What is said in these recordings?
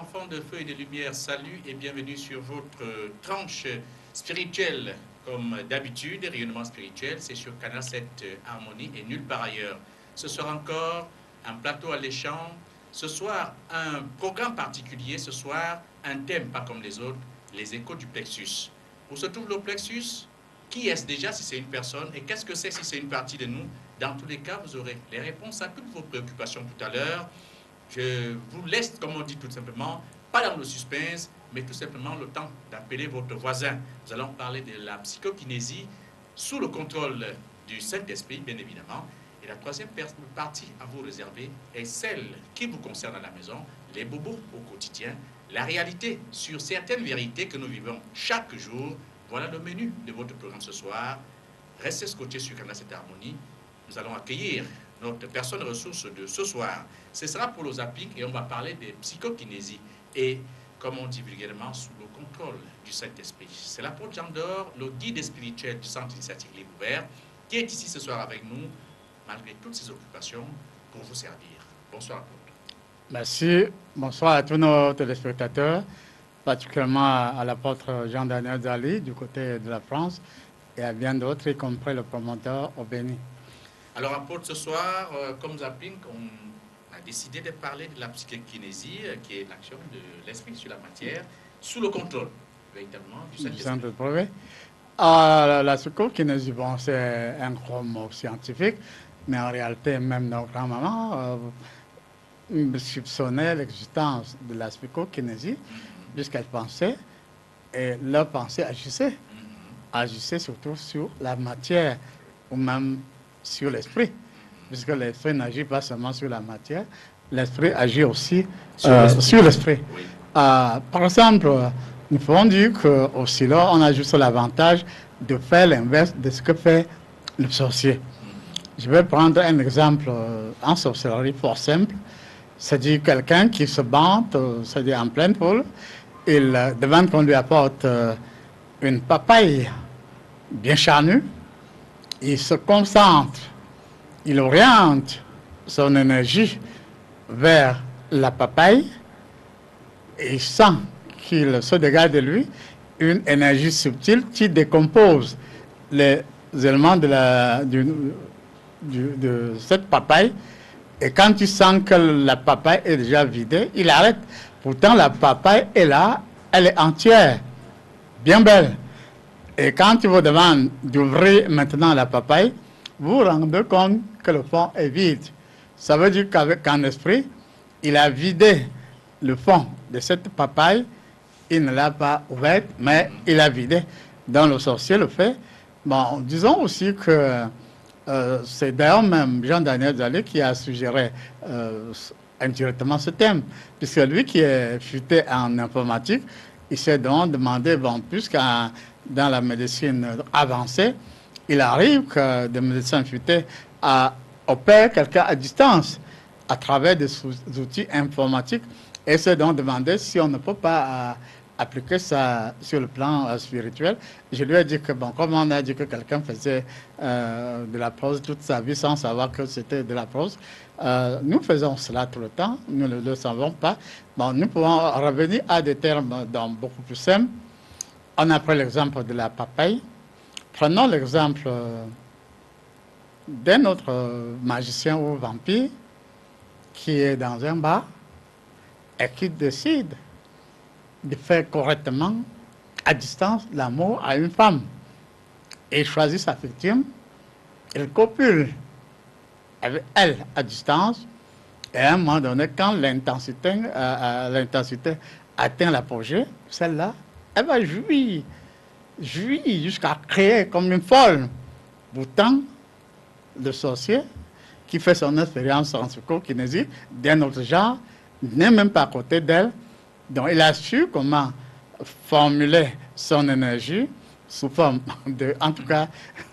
enfants de feu et de lumière, salut et bienvenue sur votre tranche spirituelle. Comme d'habitude, rayonnement spirituel, c'est sur Canal 7 Harmonie et nulle part ailleurs. Ce soir encore, un plateau alléchant. Ce soir, un programme particulier. Ce soir, un thème pas comme les autres, les échos du plexus. Où se trouve le plexus? Qui est-ce déjà si c'est une personne? Et qu'est-ce que c'est si c'est une partie de nous? Dans tous les cas, vous aurez les réponses à toutes vos préoccupations tout à l'heure. Je vous laisse, comme on dit tout simplement, pas dans le suspense, mais tout simplement le temps d'appeler votre voisin. Nous allons parler de la psychokinésie sous le contrôle du Saint-Esprit, bien évidemment. Et la troisième partie à vous réserver est celle qui vous concerne à la maison, les bobos au quotidien, la réalité sur certaines vérités que nous vivons chaque jour. Voilà le menu de votre programme ce soir. Restez scotchés sur Canal 7 Harmonie. Nous allons accueillir notre personne ressource de ce soir. Ce sera pour le zapping et on va parler de psychokinésie et, comme on dit vulgairement, sous le contrôle du Saint-Esprit. C'est l'apôtre Jean d'Or, le guide spirituel du Centre Initiative Libre Ouvert, qui est ici ce soir avec nous, malgré toutes ses occupations, pour vous servir. Bonsoir, apôtre. Merci. Bonsoir à tous nos téléspectateurs, particulièrement à l'apôtre Jean-Daniel Zali du côté de la France et à bien d'autres, y compris le promoteur au Bénin. Alors, apôtre, ce soir, comme zapping, on a décidé de parler de la psychokinésie, qui est l'action de l'esprit sur la matière, sous le contrôle, véritablement, du Saint-Esprit. La psychokinésie, bon, c'est un gros mot scientifique, mais en réalité, même nos grands-mamans soupçonnaient l'existence de la psychokinésie, puisqu'elles pensaient, et leur pensée agissait surtout sur la matière, ou même sur l'esprit, puisque l'esprit n'agit pas seulement sur la matière, l'esprit agit aussi sur l'esprit. Oui. Par exemple, nous pouvons dire qu'au silo, on a juste l'avantage de faire l'inverse de ce que fait le sorcier. Je vais prendre un exemple en sorcellerie fort simple, c'est-à-dire quelqu'un qui se bante, c'est-à-dire en pleine foule, il demande qu'on lui apporte une papaye bien charnue, il se concentre, il oriente son énergie vers la papaye et il sent qu'il se dégage de lui une énergie subtile qui décompose les éléments de cette papaye. Et quand il sent que la papaye est déjà vidée, il arrête. Pourtant, la papaye est là, elle est entière, bien belle. Et quand il vous demande d'ouvrir maintenant la papaye, vous vous rendez compte que le fond est vide. Ça veut dire qu'en esprit, il a vidé le fond de cette papaye, il ne l'a pas ouverte, mais il a vidé. Donc le sorcier le fait. Bon, disons aussi que c'est d'ailleurs même Jean-Daniel Zali qui a suggéré indirectement ce thème, puisque lui qui est futé en informatique, il s'est donc demandé, bon, puisque dans la médecine avancée, il arrive que des médecins futés opèrent quelqu'un à distance à travers des outils informatiques et s'est donc demandé si on ne peut pas appliquer ça sur le plan spirituel. Je lui ai dit que, bon, comme on a dit que quelqu'un faisait de la prose toute sa vie sans savoir que c'était de la prose, nous faisons cela tout le temps, nous ne le savons pas. Bon, nous pouvons revenir à des termes beaucoup plus simples. On a pris l'exemple de la papaye. Prenons l'exemple d'un autre magicien ou vampire qui est dans un bar et qui décide de faire correctement, à distance, l'amour à une femme. Il choisit sa victime, il copule avec elle à distance, et à un moment donné, quand l'intensité atteint l'apogée, celle-là, elle va jouir jusqu'à créer comme une folle. Pourtant, le sorcier qui fait son expérience en psychokinésie d'un autre genre n'est même pas à côté d'elle. Donc, il a su comment formuler son énergie sous forme de, en tout cas,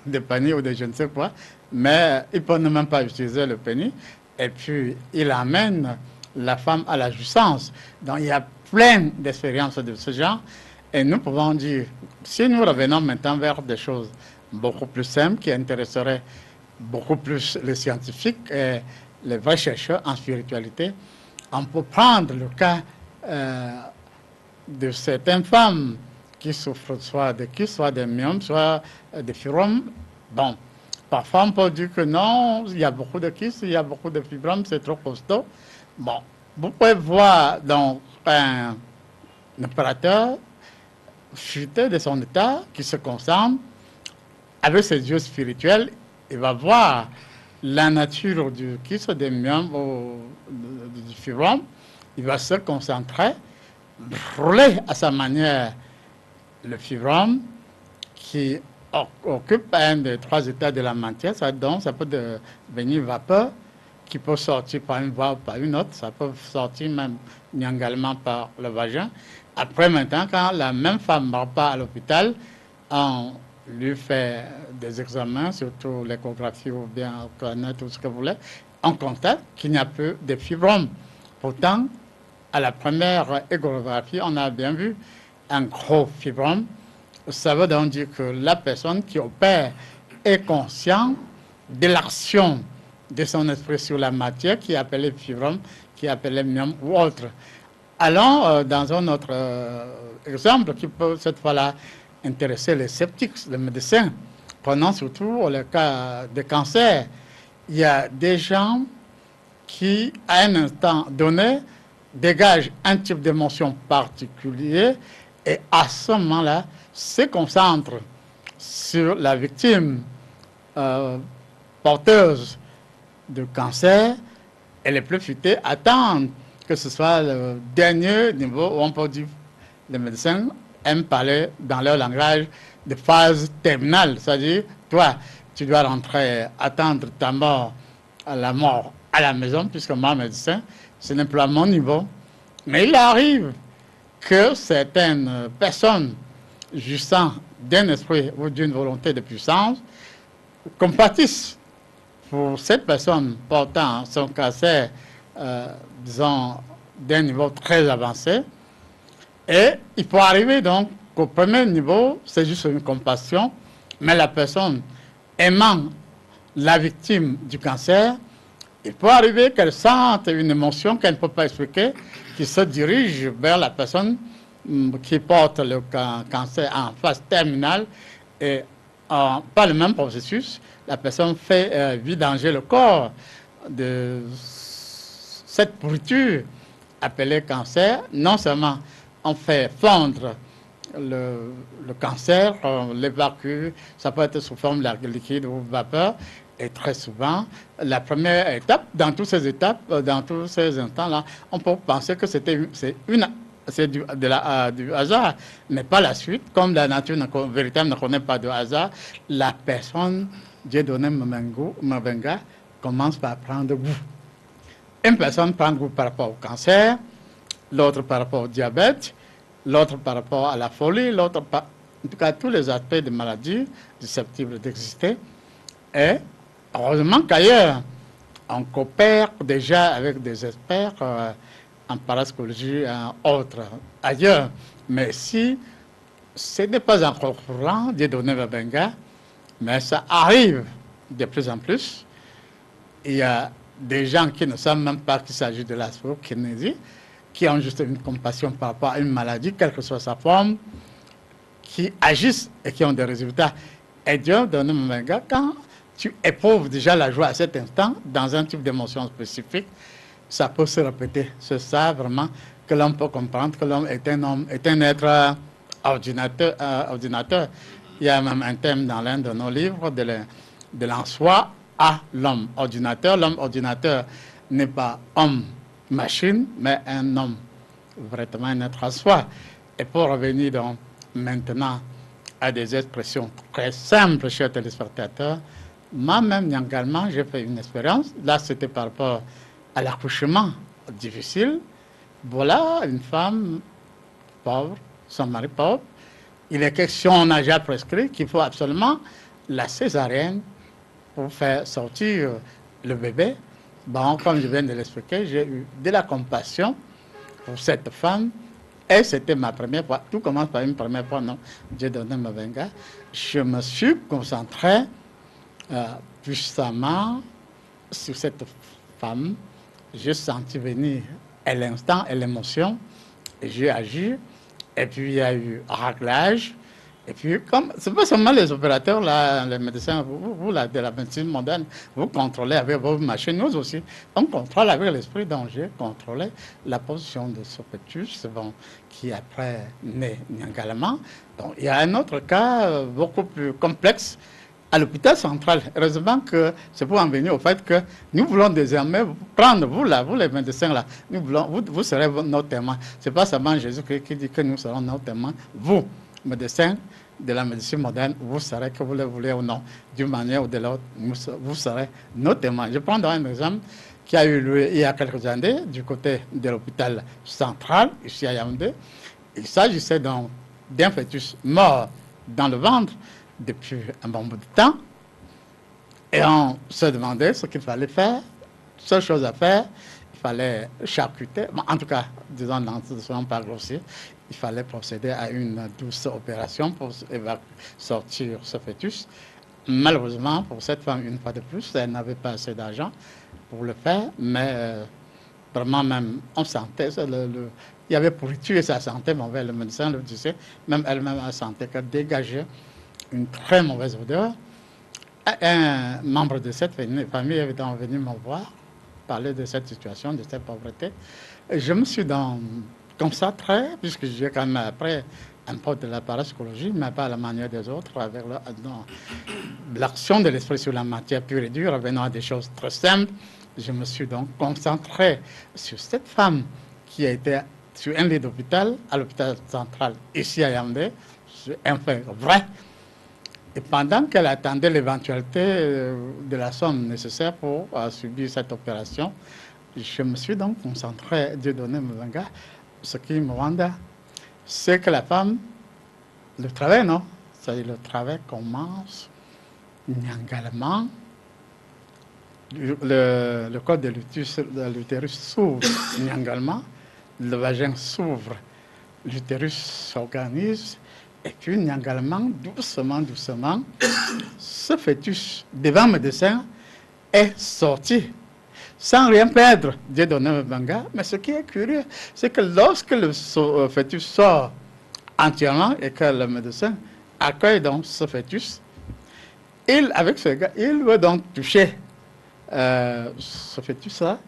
de panier ou de je ne sais quoi, mais il ne peut même pas utiliser le panier. Et puis, il amène la femme à la jouissance. Donc, il y a plein d'expériences de ce genre. Et nous pouvons dire, si nous revenons maintenant vers des choses beaucoup plus simples qui intéresseraient beaucoup plus les scientifiques et les vrais chercheurs en spiritualité, on peut prendre le cas de certaines femmes qui souffrent soit de kyste, soit de myome, soit de fibrome. Bon, parfois on peut dire que non, il y a beaucoup de kyste, il y a beaucoup de fibrome, c'est trop costaud. Bon, vous pouvez voir donc un opérateur chuter de son état qui se concentre avec ses yeux spirituels, il va voir la nature du kyste, des myome ou du fibrome, il va se concentrer, brûler à sa manière le fibrome qui occupe un des 3 états de la matière, donc ça peut devenir vapeur qui peut sortir par une voie ou par une autre, ça peut sortir même également par le vagin. Après maintenant, quand la même femme va pas à l'hôpital, on lui fait des examens, surtout l'échographie ou bien tout ce que vous voulez, on constate qu'il n'y a plus de fibrome. Pourtant, à la première échographie, on a bien vu un gros fibrome. Ça veut donc dire que la personne qui opère est consciente de l'action de son esprit sur la matière, qui est appelée fibrome, qui est appelée myome ou autre. Allons dans un autre exemple qui peut cette fois-là intéresser les sceptiques, les médecins. Prenons surtout le cas de cancer. Il y a des gens qui, à un instant donné, dégagent un type d'émotion particulier et à ce moment-là, se concentrent sur la victime porteuse de cancer et les plus futés attendent que ce soit le dernier niveau où on peut dire les médecins aiment parler dans leur langage de phase terminale. C'est-à-dire, toi, tu dois rentrer, attendre ta mort, la mort à la maison, puisque moi, médecin, ce n'est plus à mon niveau. Mais il arrive que certaines personnes, jouissant d'un esprit ou d'une volonté de puissance, compatissent pour cette personne portant son cancer, disons, d'un niveau très avancé. Et il faut arriver donc qu'au premier niveau, c'est juste une compassion, mais la personne aimant la victime du cancer, il peut arriver qu'elle sente une émotion qu'elle ne peut pas expliquer, qui se dirige vers la personne qui porte le cancer en phase terminale et par le même processus, la personne fait vidanger le corps de cette pourriture appelée cancer. Non seulement on fait fondre le cancer, on l'évacue, ça peut être sous forme de liquide ou vapeur, et très souvent, la première étape, dans toutes ces étapes, dans tous ces instants-là, on peut penser que c'est du hasard, mais pas la suite. Comme la nature véritable ne connaît pas de hasard, la personne, Dieudonné Mabenga, commence par prendre goût. Une personne prend goût par rapport au cancer, l'autre par rapport au diabète, l'autre par rapport à la folie, l'autre par... En tout cas, tous les aspects de maladie susceptibles d'exister. Et heureusement qu'ailleurs, on coopère déjà avec des experts en parapsychologie et autres ailleurs. Mais si ce n'est pas encore courant, Dieudonné Mabenga, mais ça arrive de plus en plus. Il y a des gens qui ne savent même pas qu'il s'agit de la spirokinésie, qui ont juste une compassion par rapport à une maladie, quelle que soit sa forme, qui agissent et qui ont des résultats. Et Dieudonné Mabenga, quand tu éprouves déjà la joie à cet instant, dans un type d'émotion spécifique, ça peut se répéter. C'est ça vraiment que l'on peut comprendre que l'homme est un homme, est un être ordinateur. Il y a même un thème dans l'un de nos livres de l'en-soi à l'homme ordinateur. L'homme ordinateur n'est pas homme-machine, mais un homme, vraiment un être en soi. Et pour revenir donc maintenant à des expressions très simples, chers téléspectateurs, moi-même également, j'ai fait une expérience. Là, c'était par rapport à l'accouchement difficile. Voilà une femme pauvre, son mari pauvre. Il est question, on a déjà prescrit, qu'il faut absolument la césarienne pour faire sortir le bébé. Bon, comme je viens de l'expliquer, j'ai eu de la compassion pour cette femme. Et c'était ma première fois. Tout commence par une première fois, non? Dieudonné Mabenga. Je me suis concentré puissamment sur cette femme. J'ai senti venir à l'instant et l'émotion j'ai agi, et puis il y a eu réglage. Et puis, comme c'est pas seulement les opérateurs, là, les médecins, vous là, de la médecine moderne, vous contrôlez avec vos machines, nous aussi. On contrôle avec l'esprit danger, contrôler la position de ce fœtus, bon, qui après naît également. Donc, il y a un autre cas beaucoup plus complexe à l'hôpital central. Heureusement que c'est pour en venir au fait que nous voulons désormais prendre, vous là, vous les médecins là, nous voulons, vous serez nos témoins. C'est pas seulement Jésus qui dit que nous serons nos témoins. Vous, médecins de la médecine moderne, vous serez, que vous le voulez ou non, d'une manière ou de l'autre, vous serez nos témoins. Je prends un exemple qui a eu lieu il y a quelques années du côté de l'hôpital central, ici à Yaoundé. Il s'agissait donc d'un fœtus mort dans le ventre depuis un bon bout de temps. Et on se demandait ce qu'il fallait faire. Seule chose à faire, il fallait charcuter. Bon, en tout cas, disons, dans ce sens pas grossier, il fallait procéder à une douce opération pour sortir ce fœtus. Malheureusement, pour cette femme, une fois de plus, elle n'avait pas assez d'argent pour le faire, mais vraiment même, on sentait, il y avait pourriture et ça sentait mauvais. Le médecin le disait, même elle-même a senti qu'elle dégageait une très mauvaise odeur. Un membre de cette famille est venu me voir, parler de cette situation, de cette pauvreté. Et je me suis concentré, puisque j'ai quand même après un peu de la parapsychologie, mais pas à la manière des autres, avec l'action de l'esprit sur la matière pure et dure, revenant à des choses très simples. Je me suis donc concentré sur cette femme qui a été sur un lit d'hôpital, à l'hôpital central, ici à Yaoundé, c'est un fait vrai. Et pendant qu'elle attendait l'éventualité de la somme nécessaire pour subir cette opération, je me suis donc concentré, Dieu donné Mbenga, ce qui me rendait, c'est que la femme, le travail, non? C'est-à-dire le travail commence nyangalement, le col de l'utérus s'ouvre nyangalement, le vagin s'ouvre, l'utérus s'organise, et puis, nyangalement, doucement, doucement, ce fœtus, devant le médecin, est sorti, sans rien perdre, Dieu donné Mbenga. Mais ce qui est curieux, c'est que lorsque le fœtus sort entièrement et que le médecin accueille donc ce fœtus, avec ce gars, il veut donc toucher ce fœtus-là,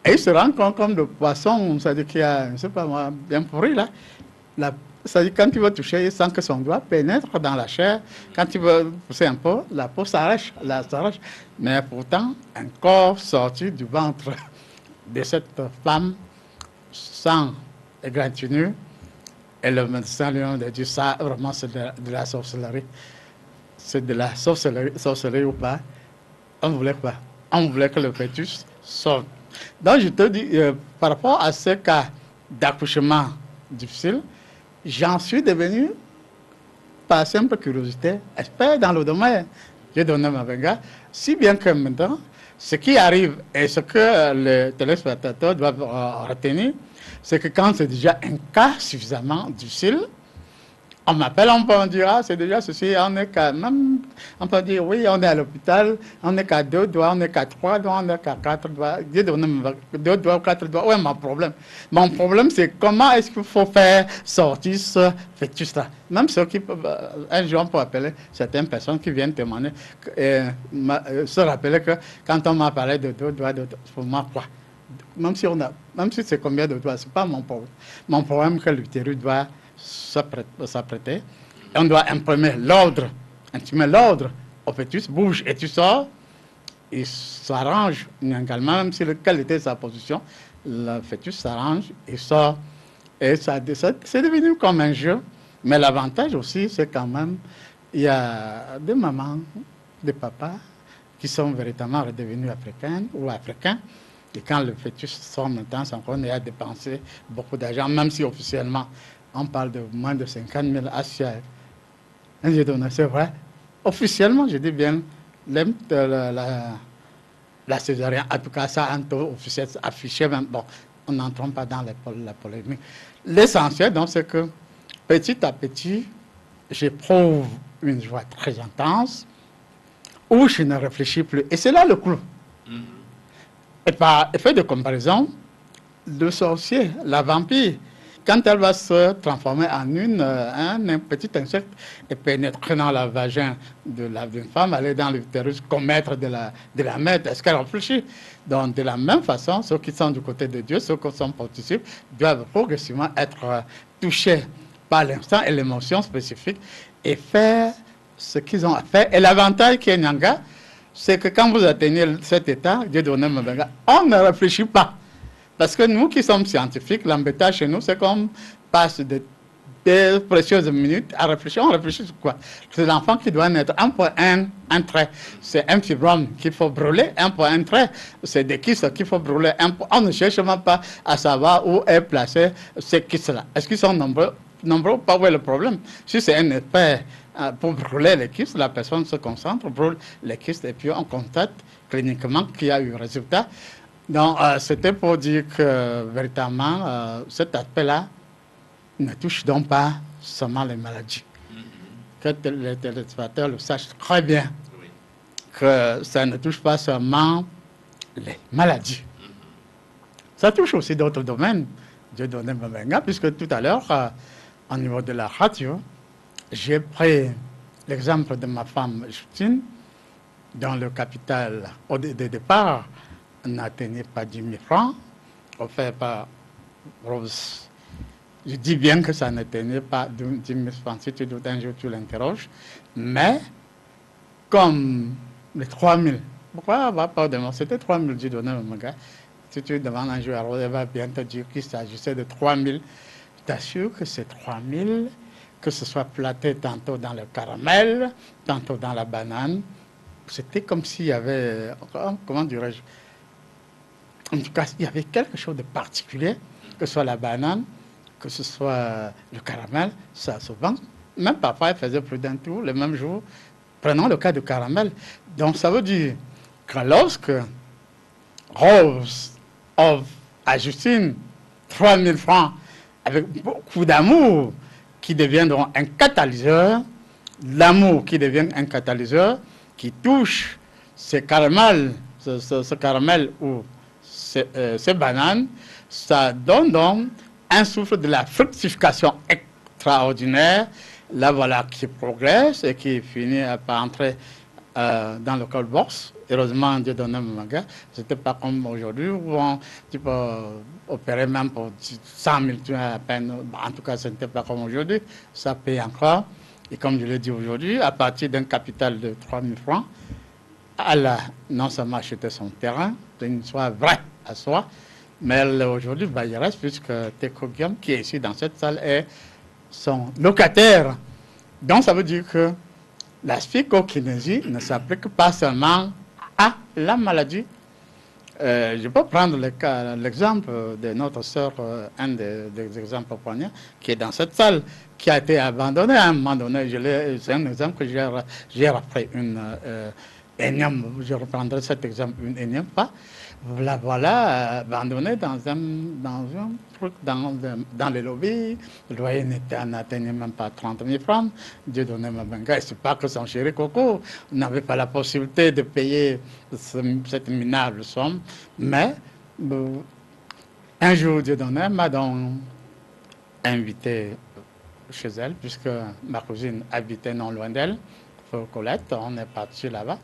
et il se rend compte comme le poisson, c'est-à-dire qu'il y a, je ne sais pas moi, bien pourri là, c'est-à-dire quand tu veux toucher sans que son doigt pénètre dans la chair, quand tu veux pousser un peu, la peau s'arrache, mais pourtant, un corps sorti du ventre de cette femme sans égratignure, et le médecin lui a dit ça, vraiment c'est de la sorcellerie. C'est de la sorcellerie ou pas? On voulait quoi? On voulait que le fœtus sorte. Donc je te dis, par rapport à ce cas d'accouchement difficile, j'en suis devenu, par simple curiosité, expert dans le domaine. J'ai donné ma Mbenga, si bien que maintenant, ce qui arrive et ce que les téléspectateurs doivent retenir, c'est que quand c'est déjà un cas suffisamment difficile, on m'appelle, on peut dire, ah, c'est déjà ceci, on est qu'à, même, on peut dire, oui, on est à l'hôpital, on n'est qu'à 2 doigts, on n'est qu'à 3 doigts, on n'est qu'à 4 doigts, 2 doigts ou 4 doigts, ouais, mon problème, c'est comment est-ce qu'il faut faire sortir ce fœtus-là. Même ceux qui peuvent, un jour, on peut appeler certaines personnes qui viennent témoigner, se rappeler que quand on m'a parlé de 2 doigts, pour moi, quoi? Même si c'est combien de doigts, c'est pas mon problème. Mon problème, que l'utérus doit s'apprêter. Et on doit imprimer l'ordre au fœtus, bouge et tu sors. Il s'arrange également, même si quelle était sa position, le fœtus s'arrange, il sort. Et c'est devenu comme un jeu. Mais l'avantage aussi, c'est quand même, il y a des mamans, des papas qui sont véritablement redevenus africains ou africains. Et quand le fœtus sort maintenant, c'est encore à dépenser beaucoup d'argent, même si officiellement, on parle de moins de 50 000 ACF. C'est vrai. Officiellement, je dis bien, la césarienne, en tout cas, ça, un taux officiel affiché, même, bon, on n'entre pas dans la polémique. L'essentiel, donc, c'est que petit à petit, j'éprouve une joie très intense, où je ne réfléchis plus. Et c'est là le clou. Et par effet de comparaison, le sorcier, la vampire, quand elle va se transformer en un petit insecte et pénétrer dans la vagin d'une femme, aller dans l'utérus, commettre de la merde, est-ce qu'elle réfléchit? Donc, de la même façon, ceux qui sont du côté de Dieu, ceux qui sont participes, doivent progressivement être touchés par l'instant et l'émotion spécifique et faire ce qu'ils ont à faire. Et l'avantage qui est Nyanga, c'est que quand vous atteignez cet état, Dieu donne on ne réfléchit pas. Parce que nous qui sommes scientifiques, l'embêtage chez nous, c'est qu'on passe des précieuses minutes à réfléchir. On réfléchit sur quoi? C'est l'enfant qui doit naître. Un trait, c'est un fibrome qu'il faut brûler. Un trait, c'est des kystes qu'il faut brûler. On ne cherche même pas à savoir où est placé ces kystes-là. Est-ce qu'ils sont nombreux? Nombreux, pas où est le problème. Si c'est un effet pour brûler les kystes, la personne se concentre, brûle les kystes et puis on constate cliniquement qu'il y a eu résultat. Donc, c'était pour dire que véritablement, cet aspect-là ne touche donc pas seulement les maladies. Que les téléspectateurs le sachent très bien, que ça ne touche pas seulement les maladies. Ça touche aussi d'autres domaines. Dieu donne Mbenga, puisque tout à l'heure, au niveau de la radio, j'ai pris l'exemple de ma femme Justine, dont le capital au départ n'atteignait pas 10 000 francs, offert par Rose. Je dis bien que ça n'atteignait pas 10 000 francs, si tu doutes un jour tu l'interroges, mais comme les 3 000, pourquoi on va pas demander, c'était 3 000 du donné mon gars, si tu demandes un jour à Rose, elle va bien te dire qu'il s'agissait de 3 000, je t'assure que c'est 3 000, que ce soit platé tantôt dans le caramel, tantôt dans la banane, c'était comme s'il y avait, comment dirais-je, en tout cas, il y avait quelque chose de particulier, que ce soit la banane, que ce soit le caramel, ça se vend. Même parfois, elle faisait plus d'un tour le même jour. Prenons le cas du caramel. Donc, ça veut dire que lorsque Rose offre à Justine 3 000 francs avec beaucoup d'amour qui devient donc un catalyseur, l'amour qui devient un catalyseur, qui touche ce caramel ou ces bananes, ça donne donc un souffle de la fructification extraordinaire. Là, voilà, qui progresse et qui finit par entrer dans le col bourse. Heureusement, Dieu donne un manga. C'était pas comme aujourd'hui où tu peux opérer même pour 100 000 à peine. En tout cas, ce n'était pas comme aujourd'hui. Ça paye encore. Et comme je l'ai dit aujourd'hui, à partir d'un capital de 3 000 francs, elle a non seulement acheté son terrain, c'est une histoire vraie à soi, mais elle aujourd'hui bailleresse puisque Teko Guillaume, qui est ici dans cette salle, est son locataire. Donc ça veut dire que la spirokinésie ne s'applique pas seulement à la maladie. Je peux prendre l'exemple de notre sœur, un des exemples premiers, qui est dans cette salle, qui a été abandonné à un moment donné. C'est un exemple que j'ai repris une énième, je reprendrai cet exemple une énième fois. Voilà, abandonné dans un truc, dans les lobbies. Le loyer n'atteignait même pas 30 000 francs. Dieu donnait ma benga. Et c'est pas que son chéri Coco n'avait pas la possibilité de payer cette minable somme. Mais un jour, Dieu donnait m'a donc invité chez elle, puisque ma cousine habitait non loin d'elle, Colette. On est parti là-bas.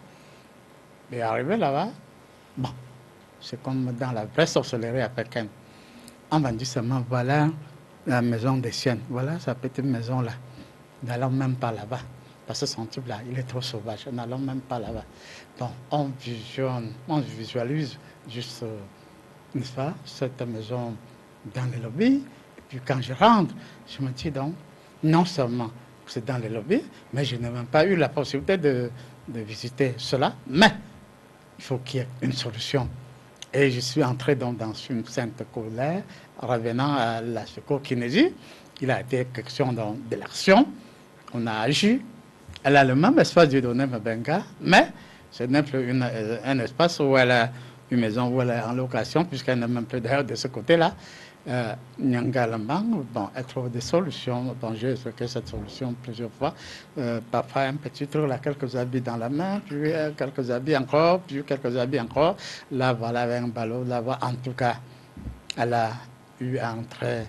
Et arrivé là-bas, bon. C'est comme dans la vraie sorcellerie à Pékin. On m'a dit seulement, voilà la maison des siennes, voilà sa petite maison-là. N'allons même pas là-bas. Parce que son type-là, il est trop sauvage. N'allons même pas là-bas. Donc, on visualise juste, n'est-ce pas, cette maison dans le lobby. Et puis quand je rentre, je me dis donc, non seulement c'est dans le lobby, mais je n'ai même pas eu la possibilité de visiter cela. Mais il faut qu'il y ait une solution. Et je suis entré donc dans une sainte colère, revenant à la psychokinésie. Il a été question donc de l'action. On a agi. Elle a le même espace de donner Mbenga, mais ce n'est plus un espace où elle a une maison où elle est en location, puisqu'elle n'est même plus d'ailleurs de ce côté-là. Nyangalamang, bon, elle trouve des solutions. Bon, j'ai expliqué cette solution plusieurs fois. Parfois, un petit truc, là, quelques habits dans la main, puis quelques habits encore, puis quelques habits encore. Là, voilà, avec un ballon, là, voilà. En tout cas, elle a eu à entrer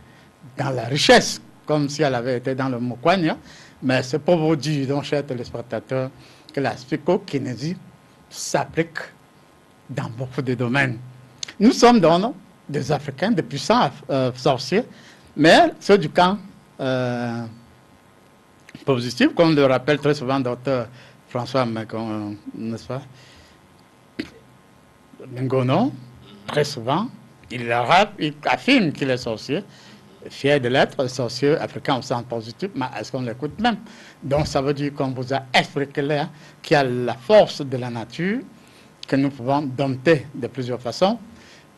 dans la richesse, comme si elle avait été dans le Mokwanya. Mais c'est pour vous dire, donc, chers téléspectateurs, que la psychokinésie s'applique dans beaucoup de domaines. Nous sommes donc des Africains, des puissants sorciers, mais ceux du camp positif, comme le rappelle très souvent Dr François Macon, n'est-ce pas, Ngono, très souvent, il affirme qu'il est sorcier, fier de l'être, sorcier africain au sens positif, mais est-ce qu'on l'écoute même? Donc ça veut dire qu'on vous a expliqué là qu'il y a la force de la nature que nous pouvons dompter de plusieurs façons.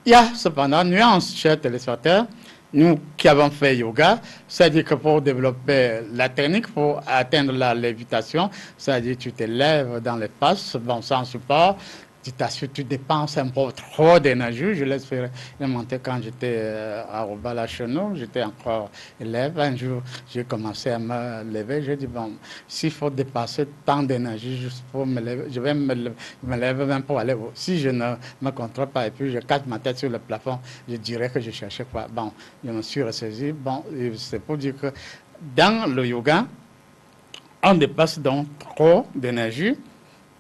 Il y a cependant une nuance, chers téléspectateurs, nous qui avons fait yoga, c'est-à-dire que pour développer la technique, pour atteindre la lévitation, c'est-à-dire que tu te lèves dans l'espace, bon, sans support, tu t'assures, tu dépenses un peu trop d'énergie. Je l'ai expérimenté quand j'étais à Robala-Chenou, j'étais encore élève. Un jour, j'ai commencé à me lever. J'ai dit, bon, s'il faut dépasser tant d'énergie juste pour me lever, je vais me lever même pour aller. Si je ne me contrôle pas et puis je casse ma tête sur le plafond, je dirais que je cherchais quoi. Bon, je me suis ressaisi. Bon, c'est pour dire que dans le yoga, on dépasse donc trop d'énergie.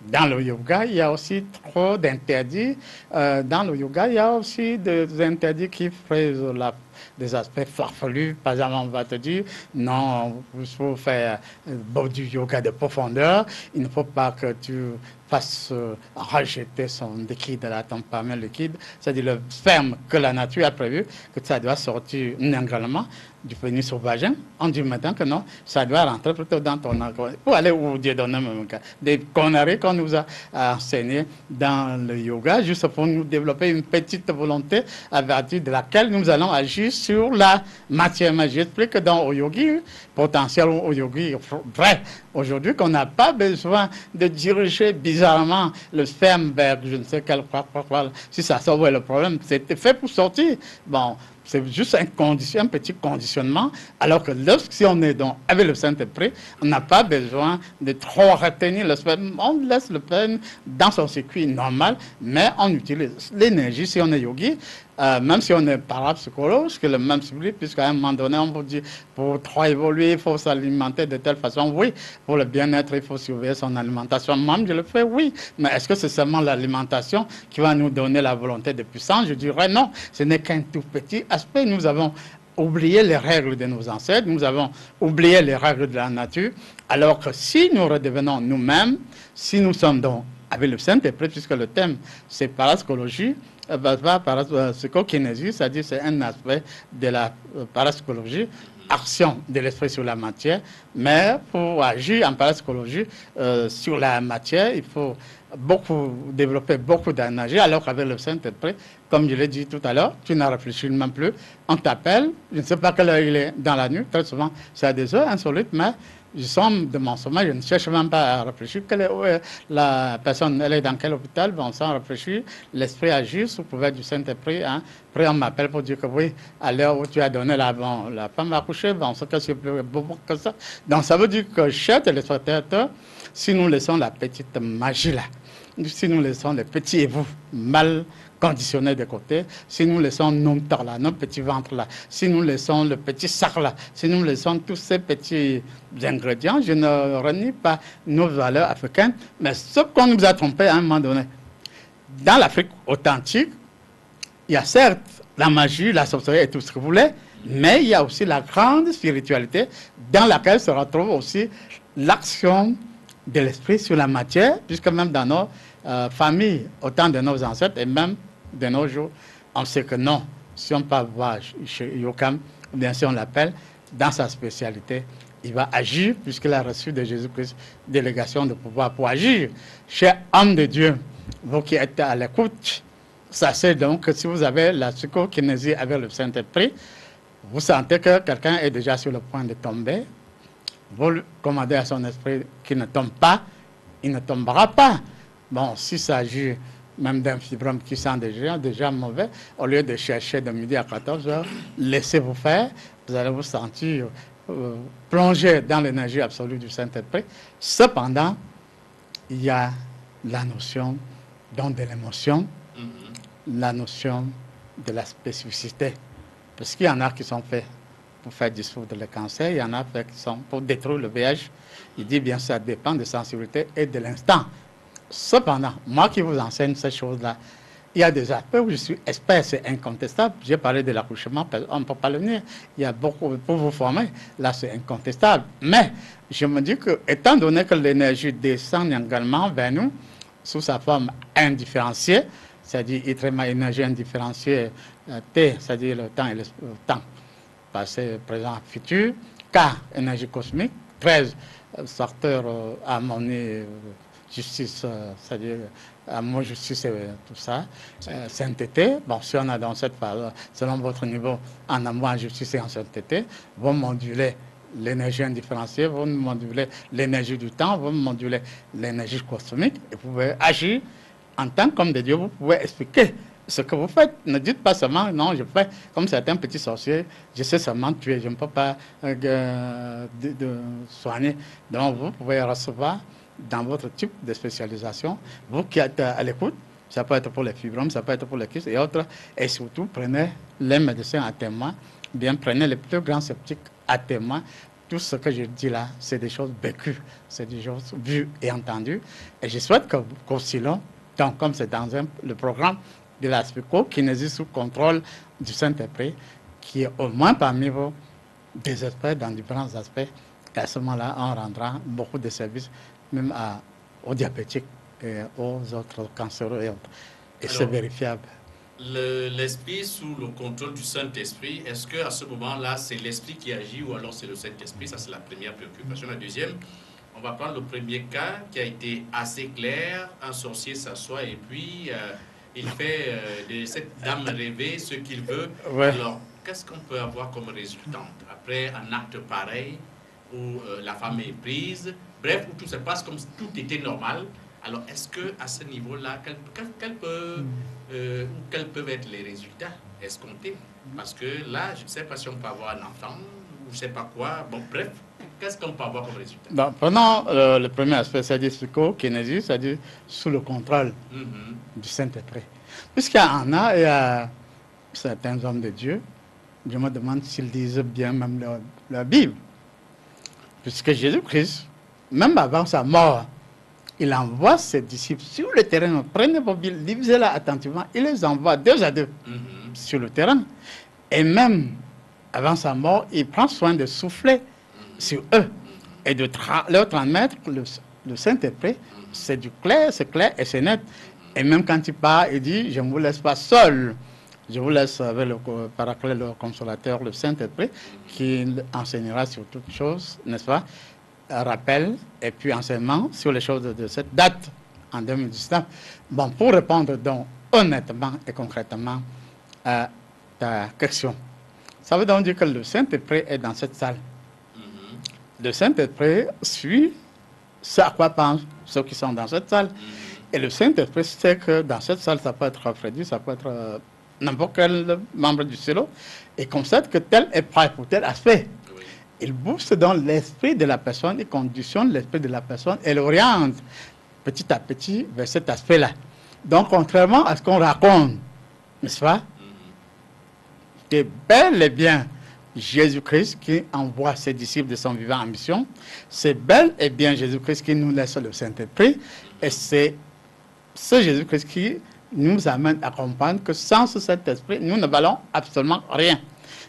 Dans le yoga, il y a aussi trop d'interdits. Dans le yoga, il y a aussi des interdits qui font des aspects farfelus. Par exemple, on va te dire, non, il faut faire du yoga de profondeur. Il ne faut pas que tu fasses rejeter son liquide, ton parmi liquide. C'est-à-dire le sperme que la nature a prévu, que ça doit sortir naturellement du pénis au vagin. On dit maintenant que non, ça doit rentrer plutôt dans ton organe. Pour aller où Dieu donne même des conneries qu'on nous a enseignées dans le yoga, juste pour nous développer une petite volonté à partir de laquelle nous allons agir sur la matière. Mais j'explique que dans le yogi potentiel, au yogi vrai, aujourd'hui, qu'on n'a pas besoin de diriger bizarrement le sperme vers je ne sais quel quoi. Si ça sort, ouais, le problème, c'était fait pour sortir. Bon, c'est juste un petit conditionnement, alors que si on est donc avec le Saint-Esprit, on n'a pas besoin de trop retenir le sperme. On laisse le sperme dans son circuit normal, mais on utilise l'énergie si on est yogi. Même si on est parapsychologue, c'est le même cycle, puisqu'à un moment donné, on vous dit, pour trop évoluer, il faut s'alimenter de telle façon. Oui, pour le bien-être, il faut surveiller son alimentation. Même, je le fais, oui. Mais est-ce que c'est seulement l'alimentation qui va nous donner la volonté de puissance? Je dirais non. Ce n'est qu'un tout petit aspect. Nous avons oublié les règles de nos ancêtres, nous avons oublié les règles de la nature, alors que si nous redevenons nous-mêmes, si nous sommes donc avec le Saint-Esprit, puisque le thème, c'est parapsychologie, psychokinésie, c'est-à-dire c'est un aspect de la parapsychologie, action de l'esprit sur la matière, mais pour agir en parapsychologie sur la matière, il faut développer beaucoup d'énergie, alors qu'avec le Saint-Esprit, comme je l'ai dit tout à l'heure, tu n'as réfléchi même plus, on t'appelle, je ne sais pas quelle heure il est dans la nuit, très souvent c'est à des heures insolites, mais je sors de mon sommeil, je ne cherche même pas à réfléchir. Où est la personne, elle est dans quel hôpital? Bon, sans réfléchir, l'esprit agit sous couvert du Saint-Esprit. Hein. Après, on m'appelle pour dire que oui, à l'heure où tu as donné la femme a couché, bon, c'est que c'est plus beau que ça. Donc, ça veut dire que, chers téléspectateurs, si nous laissons la petite magie là, si nous laissons les petits ébouts mal conditionnés de côté, si nous laissons nos torts là, nos petits ventres là, si nous laissons le petit sac là, si nous laissons tous ces petits ingrédients, je ne renie pas nos valeurs africaines, mais ce qu'on nous a trompé à un moment donné. Dans l'Afrique authentique, il y a certes la magie, la sorcellerie et tout ce que vous voulez, mais il y a aussi la grande spiritualité dans laquelle se retrouve aussi l'action de l'esprit sur la matière, puisque même dans nos familles, autant de nos ancêtres et même de nos jours, on sait que non, si on peut voir chez Yokam, bien sûr on l'appelle, dans sa spécialité, il va agir, puisqu'il a reçu de Jésus-Christ délégation de pouvoir pour agir. Cher homme de Dieu, vous qui êtes à l'écoute, sachez donc que si vous avez la psychokinésie avec le Saint-Esprit, vous sentez que quelqu'un est déjà sur le point de tomber, vous lui commandez à son esprit qu'il ne tombe pas, il ne tombera pas. Bon, s'il s'agit même d'un fibrome qui sent déjà mauvais, au lieu de chercher de midi à 14 heures, laissez-vous faire, vous allez vous sentir plongé dans l'énergie absolue du Saint-Esprit. Cependant, il y a la notion donc de l'émotion, la notion de la spécificité. Parce qu'il y en a qui sont faits pour faire dissoudre le cancer, il y en a qui sont pour détruire le VIH. Il dit bien ça dépend de sensibilité et de l'instant. Cependant, moi qui vous enseigne ces choses-là, il y a des aspects où je suis expert, c'est incontestable. J'ai parlé de l'accouchement, on ne peut pas le nier. Il y a beaucoup pour vous former, là c'est incontestable. Mais je me dis que, étant donné que l'énergie descend également vers nous, sous sa forme indifférenciée, c'est-à-dire énergie indifférenciée, T, c'est-à-dire le temps et le temps, passé, présent, futur, K, énergie cosmique, 13, facteur harmonie, justice, c'est-à-dire amour, justice et tout ça, sainteté. Bon, si on a dans cette phase, selon votre niveau, en amour, en justice et en sainteté, vous modulez l'énergie indifférenciée, vous modulez l'énergie du temps, vous modulez l'énergie cosmique, et vous pouvez agir en tant qu'homme de Dieu, vous pouvez expliquer ce que vous faites. Ne dites pas seulement, non, je fais comme certains petits sorciers, je sais seulement tuer, je ne peux pas soigner. Donc, vous pouvez recevoir dans votre type de spécialisation, vous qui êtes à l'écoute, ça peut être pour les fibromes, ça peut être pour les kystes et autres, et surtout, prenez les médecins à témoin, bien prenez les plus grands sceptiques à témoin. Tout ce que je dis là, c'est des choses vécues, c'est des choses vues et entendues, et je souhaite qu'aussi long, donc comme c'est dans le programme de la psychokinésie sous contrôle du Saint-Esprit, qui est au moins parmi vous des experts dans différents aspects. Et à ce moment-là, on rendra beaucoup de services, même aux diabétiques et aux autres cancéreux et autres. Et c'est vérifiable. L'esprit sous le contrôle du Saint-Esprit, est-ce qu'à ce moment-là, c'est l'esprit qui agit ou alors c'est le Saint-Esprit? Ça, c'est la première préoccupation. La deuxième, on va prendre le premier cas qui a été assez clair. Un sorcier s'assoit et puis il fait de cette dame rêver ce qu'il veut. Ouais. Alors, qu'est-ce qu'on peut avoir comme résultante après un acte pareil où la femme est prise, bref, où tout se passe comme si tout était normal? Alors, est-ce qu'à ce niveau-là, quels peuvent être les résultats escomptés? Parce que là, je ne sais pas si on peut avoir un enfant, ou je ne sais pas quoi. Bon, bref, qu'est-ce qu'on peut avoir comme résultat? Bon, prenons le premier aspect, c'est-à-dire psychokinésie, c'est-à-dire sous le contrôle du Saint-Esprit. Puisqu'il y en a, il y a certains hommes de Dieu, je me demande s'ils lisent bien même leur Bible. Puisque Jésus-Christ, même avant sa mort, il envoie ses disciples sur le terrain. Prenez vos Bibles, lisez-la attentivement. Il les envoie 2 à 2 sur le terrain. Et même avant sa mort, il prend soin de souffler sur eux et de leur transmettre le Saint-Esprit. C'est du clair, c'est clair et c'est net. Et même quand il part, il dit, je ne vous laisse pas seul. Je vous laisse avec le paraclet, le consolateur, le Saint-Esprit, qui enseignera sur toutes choses, n'est-ce pas? Rappel et puis enseignement sur les choses de cette date en 2019. Bon, pour répondre donc honnêtement et concrètement à ta question, ça veut donc dire que le Saint-Esprit est dans cette salle. Le Saint-Esprit suit ce à quoi pensent ceux qui sont dans cette salle. Et le Saint-Esprit sait que dans cette salle, ça peut être Freddy, ça peut être n'importe quel membre du silo, et constate que tel est prêt pour tel aspect. Il booste dans l'esprit de la personne, il conditionne l'esprit de la personne et l'oriente petit à petit vers cet aspect-là. Donc, contrairement à ce qu'on raconte, n'est-ce pas? C'est bel et bien Jésus-Christ qui envoie ses disciples de son vivant en mission. C'est bel et bien Jésus-Christ qui nous laisse le Saint-Esprit. Et c'est ce Jésus-Christ qui nous amène à comprendre que sans ce Saint-Esprit, nous ne valons absolument rien.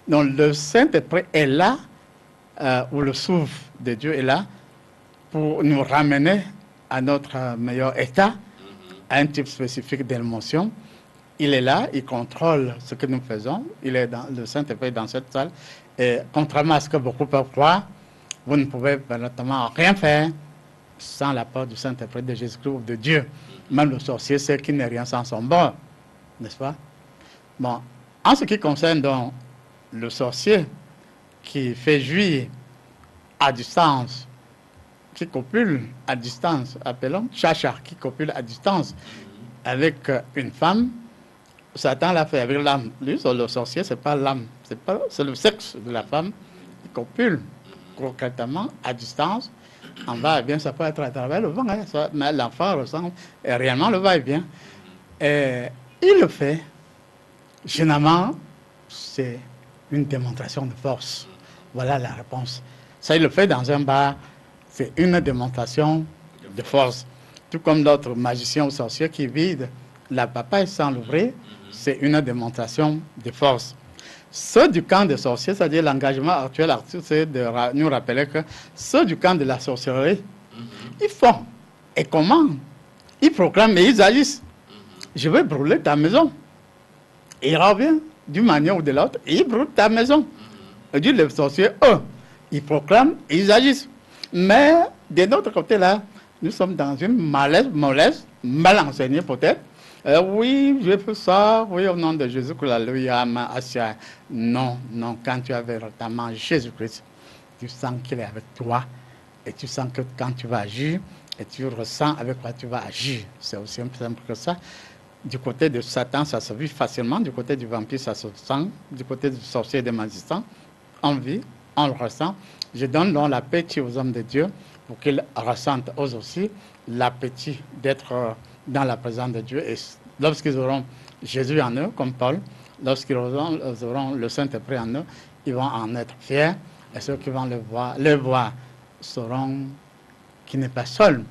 Donc, le Saint-Esprit est là, où le souffle de Dieu est là pour nous ramener à notre meilleur état, à un type spécifique d'émotion. Il est là, il contrôle ce que nous faisons. Il est dans le Saint-Esprit dans cette salle. Et contrairement à ce que beaucoup peuvent croire, vous ne pouvez notamment rien faire sans l'apport du Saint-Esprit de Jésus-Christ ou de Dieu. Même le sorcier sait qu'il n'est rien sans son bord, n'est-ce pas? Bon, en ce qui concerne donc le sorcier, qui fait jouir à distance, qui copule à distance, appelons chacha, qui copule à distance avec une femme, Satan l'a fait avec l'âme. Lui, le sorcier, c'est pas l'âme, c'est le sexe de la femme qui copule concrètement à distance. En va-et-vient, ça peut être à travers le vent, hein, mais l'enfant ressent réellement le va-et-vient. Et il le fait, généralement, c'est une démonstration de force. Voilà la réponse. Ça, il le fait dans un bar. C'est une démonstration de force. Tout comme d'autres magiciens ou sorciers qui vident la papaye sans l'ouvrir, c'est une démonstration de force. Ceux du camp des sorciers, c'est-à-dire l'engagement actuel, c'est de nous rappeler que ceux du camp de la sorcellerie, ils font. Et comment? Ils proclament et ils agissent. Je vais brûler ta maison. Et il revient d'une manière ou de l'autre et il brûle ta maison. Et dit les sorciers, eux, ils proclament et ils agissent. Mais de notre côté là, nous sommes dans une mollesse, mal enseignée peut-être. Oui, je fais ça, oui, au nom de Jésus, que l'alléluia, non, non, quand tu as véritablement Jésus-Christ, tu sens qu'il est avec toi et tu sens que quand tu vas agir, et tu ressens avec quoi tu vas agir. C'est aussi simple que ça. Du côté de Satan, ça se vit facilement. Du côté du vampire, ça se sent. Du côté du sorcier et des magiciens, on vit, on le ressent. Je donne donc l'appétit aux hommes de Dieu pour qu'ils ressentent eux aussi l'appétit d'être dans la présence de Dieu. Et lorsqu'ils auront Jésus en eux, comme Paul, lorsqu'ils auront le Saint-Esprit en eux, ils vont en être fiers. Et ceux qui vont le voir sauront qu'il n'est pas seul.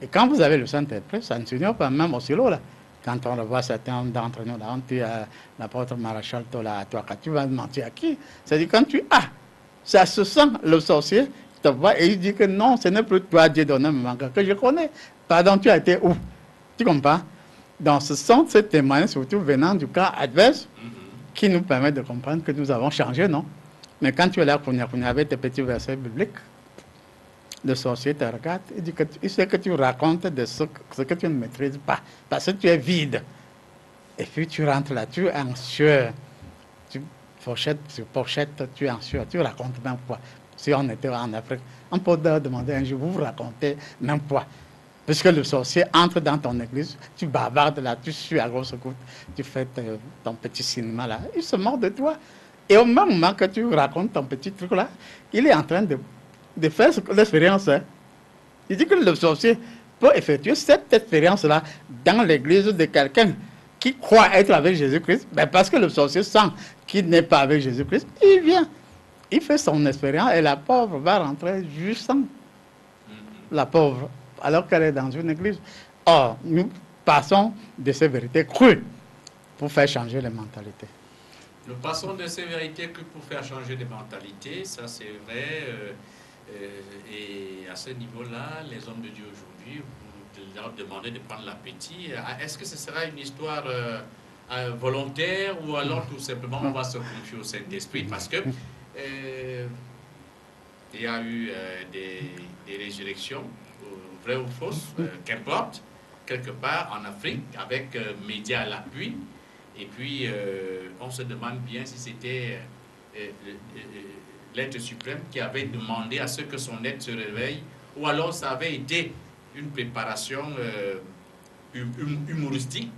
Et quand vous avez le Saint-Esprit, ça ne s'ignore pas, même au silo, là. Quand on revoit certains d'entre nous, là, on dit à l'apôtre Maréchal Tola, toi, quand tu vas mentir à qui? C'est-à-dire quand tu as, ça se sent, le sorcier te voit et il dit que non, ce n'est plus toi, Dieu donné, que je connais. Pardon, tu as été où? Tu comprends? Donc ce sont ces témoignages, surtout venant du cas adverse, qui nous permettent de comprendre que nous avons changé, non? Mais quand tu es là, avec tes petits versets bibliques, le sorcier te regarde et dit que il sait que tu racontes de ce que tu ne maîtrises pas, parce que tu es vide. Et puis tu rentres là, tu es anxieux. Tu fourchette sur pochette, tu es anxieux, tu racontes même quoi. Si on était en Afrique, on peut demander un jour, vous racontez même quoi. Puisque le sorcier entre dans ton église, tu bavardes là, tu suis à grosse goutte, tu fais ton petit cinéma là, il se mord de toi. Et au même moment que tu racontes ton petit truc là, il est en train de faire l'expérience. Hein. Il dit que le sorcier peut effectuer cette expérience-là dans l'église de quelqu'un qui croit être avec Jésus-Christ, ben parce que le sorcier sent qu'il n'est pas avec Jésus-Christ, il vient, il fait son expérience et la pauvre va rentrer juste sans la pauvre, alors qu'elle est dans une église. Or, nous passons de ces vérités crues pour faire changer les mentalités. Nous passons de ces vérités crues pour faire changer les mentalités, ça c'est vrai. Et à ce niveau-là, les hommes de Dieu aujourd'hui, vous leur demandez de prendre l'appétit. Est-ce que ce sera une histoire volontaire ou alors tout simplement on va se confier au Saint-Esprit? Parce que il y a eu des résurrections, vraies ou fausses, qu'importe, quelque part en Afrique, avec médias à l'appui. Et puis, on se demande bien si c'était l'être suprême qui avait demandé à ce que son être se réveille, ou alors ça avait été une préparation humoristique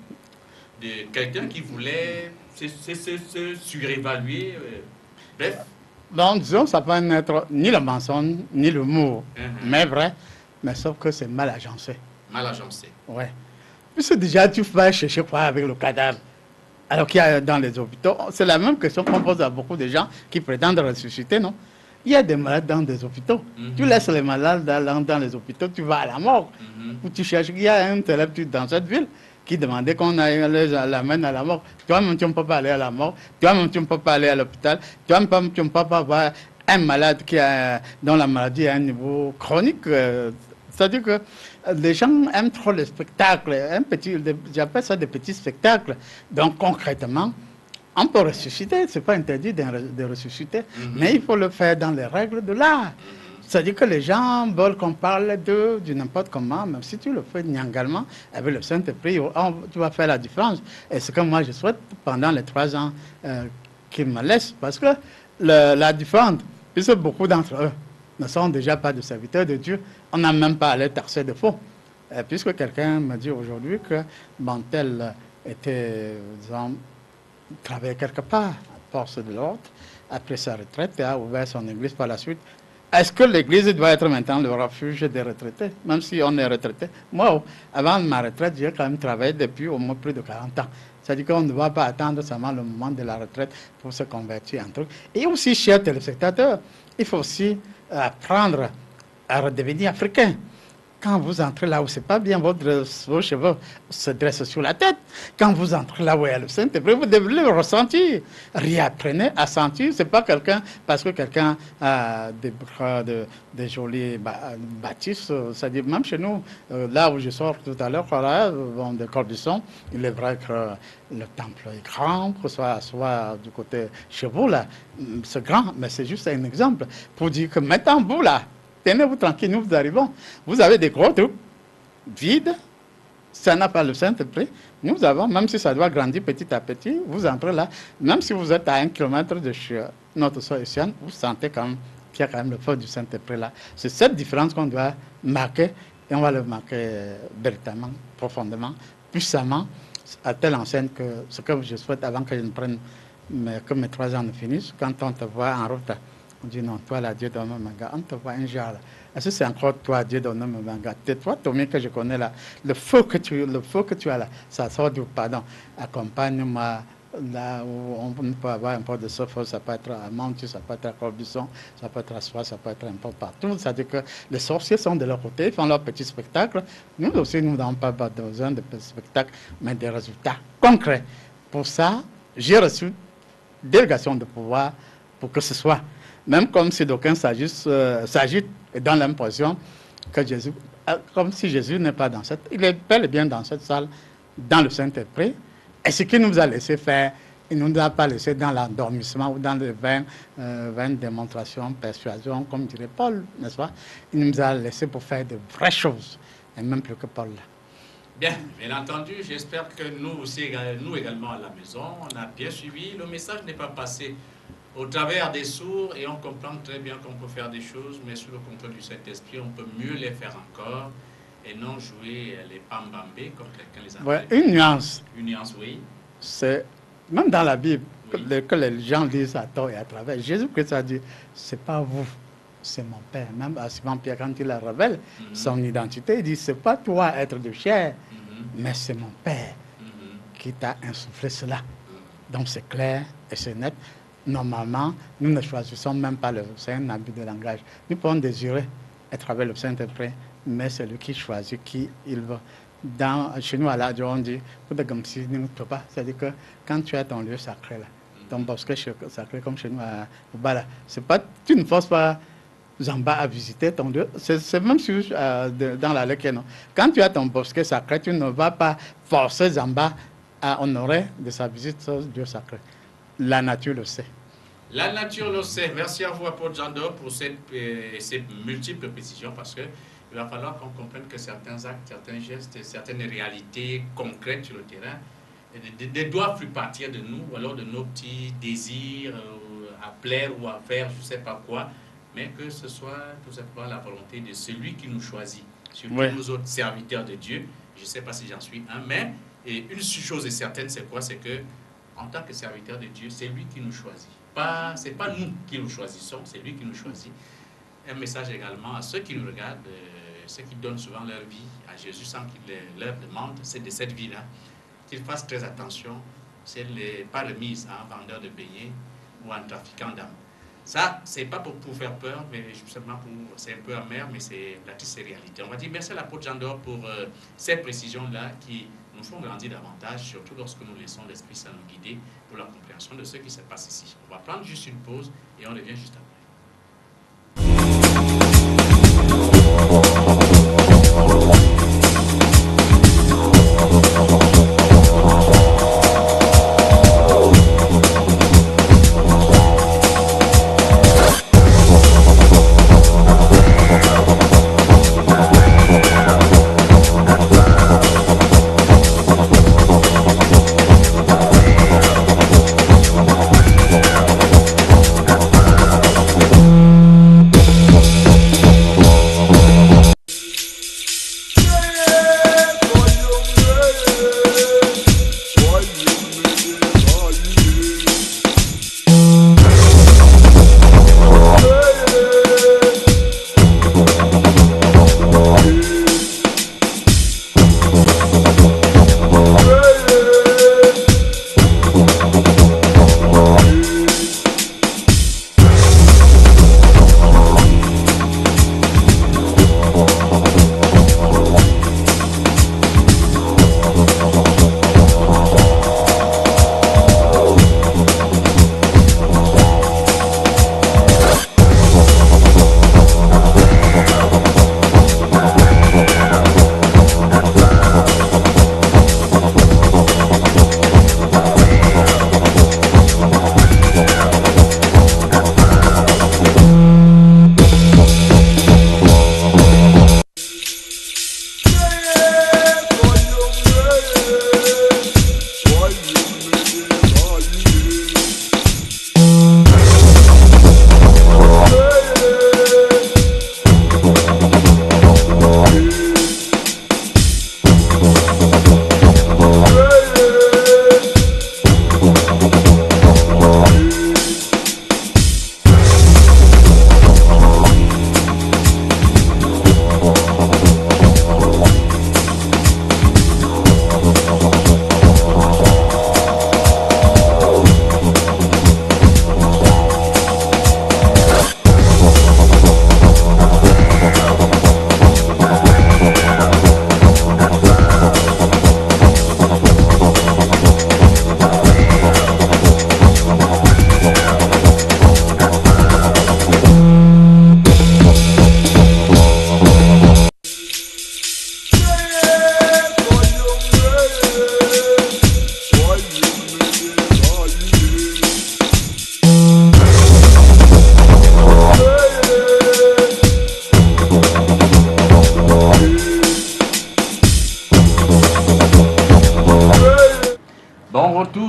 de quelqu'un qui voulait se surévaluer. Bref. Donc, disons, ça peut n'être ni le mensonge, ni l'humour, mais vrai, mais sauf que c'est mal agencé. Mal agencé. Oui. Puisque déjà, tu vas chercher quoi avec le cadavre? Alors qu'il y a dans les hôpitaux, c'est la même question qu'on pose à beaucoup de gens qui prétendent ressusciter, non? Il y a des malades dans des hôpitaux. Tu laisses les malades dans les hôpitaux, tu vas à la mort. Ou tu cherches, il y a un tel dans cette ville qui demandait qu'on l'amène à la mort. Toi-même, tu ne peux pas aller à la mort. Toi-même, tu ne peux pas aller à l'hôpital. Toi-même, tu ne peux pas voir un malade dont la maladie est à un niveau chronique. C'est-à-dire que les gens aiment trop le spectacle. J'appelle ça des petits spectacles. Donc, concrètement, on peut ressusciter. Ce n'est pas interdit de ressusciter. Mais il faut le faire dans les règles de l'art. C'est-à-dire que les gens veulent qu'on parle d'eux du n'importe comment, même si tu le fais nyangalement, avec le Saint-Esprit, tu vas faire la différence. Et ce que moi je souhaite pendant les 3 ans qu'ils me laissent, parce que la différence, puisque beaucoup d'entre eux ne sont déjà pas des serviteurs de Dieu, on n'a même pas à les tarser de faux. Puisque quelqu'un me dit aujourd'hui que Bantel était, disons, travaillait quelque part, à force de l'ordre, après sa retraite, et a ouvert son église par la suite. Est-ce que l'église doit être maintenant le refuge des retraités, même si on est retraité? Moi, avant ma retraite, j'ai quand même travaillé depuis au moins plus de 40 ans. C'est-à-dire qu'on ne va pas attendre seulement le moment de la retraite pour se convertir en truc. Et aussi, chers téléspectateurs, il faut aussi apprendre à redevenir africain. Quand vous entrez là où c'est pas bien, vos cheveux se dressent sur la tête. Quand vous entrez là où il y a le Saint-Esprit, vous devez le ressentir. Réapprenez à sentir. C'est pas quelqu'un, parce que quelqu'un a des jolis bâtisses. C'est-à-dire, même chez nous, là où je sors tout à l'heure, de Corbuson, il est vrai que le temple est grand, que soit du côté chez vous, là, c'est grand, mais c'est juste un exemple pour dire que maintenant, vous, là, tenez-vous tranquille, nous arrivons. Vous avez des gros trucs vides, ça n'a pas le Saint-Esprit. Nous avons, même si ça doit grandir petit à petit, vous entrez là, même si vous êtes à 1 kilomètre de chez notre sœur Etienne, vous sentez quand même qu'il y a quand même le feu du Saint-Esprit là. C'est cette différence qu'on doit marquer, et on va le marquer véritablement, profondément, puissamment, à telle enseigne que ce que je souhaite avant que je ne prenne, que mes 3 ans ne finissent, quand on te voit en route, on dit non, toi là, Dieu donne un gars, on te voit un genre là. Est-ce que c'est encore toi, Dieu donne un gars? C'est toi, Tommy, que je connais là. Le feu que tu as là, ça sort du pardon. Accompagne-moi là où on peut avoir un peu de ce feu, ça peut être à Monti, ça peut être à Corbuson, ça peut être à Soie, ça peut être un peu partout. C'est-à-dire que les sorciers sont de leur côté, ils font leur petit spectacle. Nous aussi, nous n'avons pas besoin de petits spectacles, mais des résultats concrets. Pour ça, j'ai reçu délégation de pouvoir pour que ce soit. Même comme si d'aucuns s'agitent et donnent l'impression que Jésus, comme si Jésus n'est pas dans cette, il est bel et bien dans cette salle, dans le Saint-Esprit. Et ce qu'il nous a laissé faire, il ne nous a pas laissé dans l'endormissement ou dans les vaines démonstrations, persuasions, comme dirait Paul, n'est-ce pas? Il nous a laissé pour faire de vraies choses, et même plus que Paul là. Bien entendu, j'espère que nous aussi, nous également à la maison, on a bien suivi. Le message n'est pas passé au travers des sourds et on comprend très bien qu'on peut faire des choses, mais sous le contrôle du Saint-Esprit, on peut mieux les faire encore et non jouer les pambambés comme quelqu'un les appelle. Ouais, une nuance. Une nuance, oui. C'est, même dans la Bible, oui, que les gens disent à tort et à travers, Jésus-Christ a dit, c'est pas vous, c'est mon Père. Même à Simon-Pierre, quand il la révèle, son identité, il dit, c'est pas toi être de chair, mais c'est mon Père qui t'a insufflé cela. Donc c'est clair et c'est net. Normalement, nous ne choisissons même pas c'est un abus de langage. Nous pouvons désirer être avec le Saint-Esprit, mais c'est lui qui choisit qui il veut. Chez nous, à la on dit, c'est-à-dire que quand tu as ton lieu sacré, là, ton bosquet sacré, comme chez nous à Bala, c'est pas, tu ne forces pas Zamba à visiter ton lieu. C'est même dans la loi. Quand tu as ton bosquet sacré, tu ne vas pas forcer Zamba à honorer de sa visite ce lieu sacré. La nature le sait. La nature le sait. Merci à vous, apôtre Jando, pour ces multiples précisions, parce qu'il va falloir qu'on comprenne que certains actes, certains gestes, certaines réalités concrètes sur le terrain ne doivent plus partir de nous, ou alors de nos petits désirs à plaire ou à faire, je ne sais pas quoi, mais que ce soit tout simplement la volonté de celui qui nous choisit. Surtout nous autres serviteurs de Dieu, je ne sais pas si j'en suis un, mais une chose est certaine, c'est quoi? C'est que en tant que serviteur de Dieu, c'est lui qui nous choisit. Ce n'est pas nous qui nous choisissons, c'est lui qui nous choisit. Un message également à ceux qui nous regardent, ceux qui donnent souvent leur vie à Jésus sans qu'il leur demande, c'est de cette vie-là, qu'ils fassent très attention, c'est pas remise à un vendeur de beignets ou à un trafiquant d'âmes. Ça, c'est pas pour faire peur, mais justement, c'est un peu amer, mais c'est la triste réalité. On va dire merci à l'apôtre Jean d'Or pour ces précisions-là qui nous font grandir davantage, surtout lorsque nous laissons l'Esprit Saint nous guider pour la compréhension de ce qui se passe ici. On va prendre juste une pause et on revient juste après.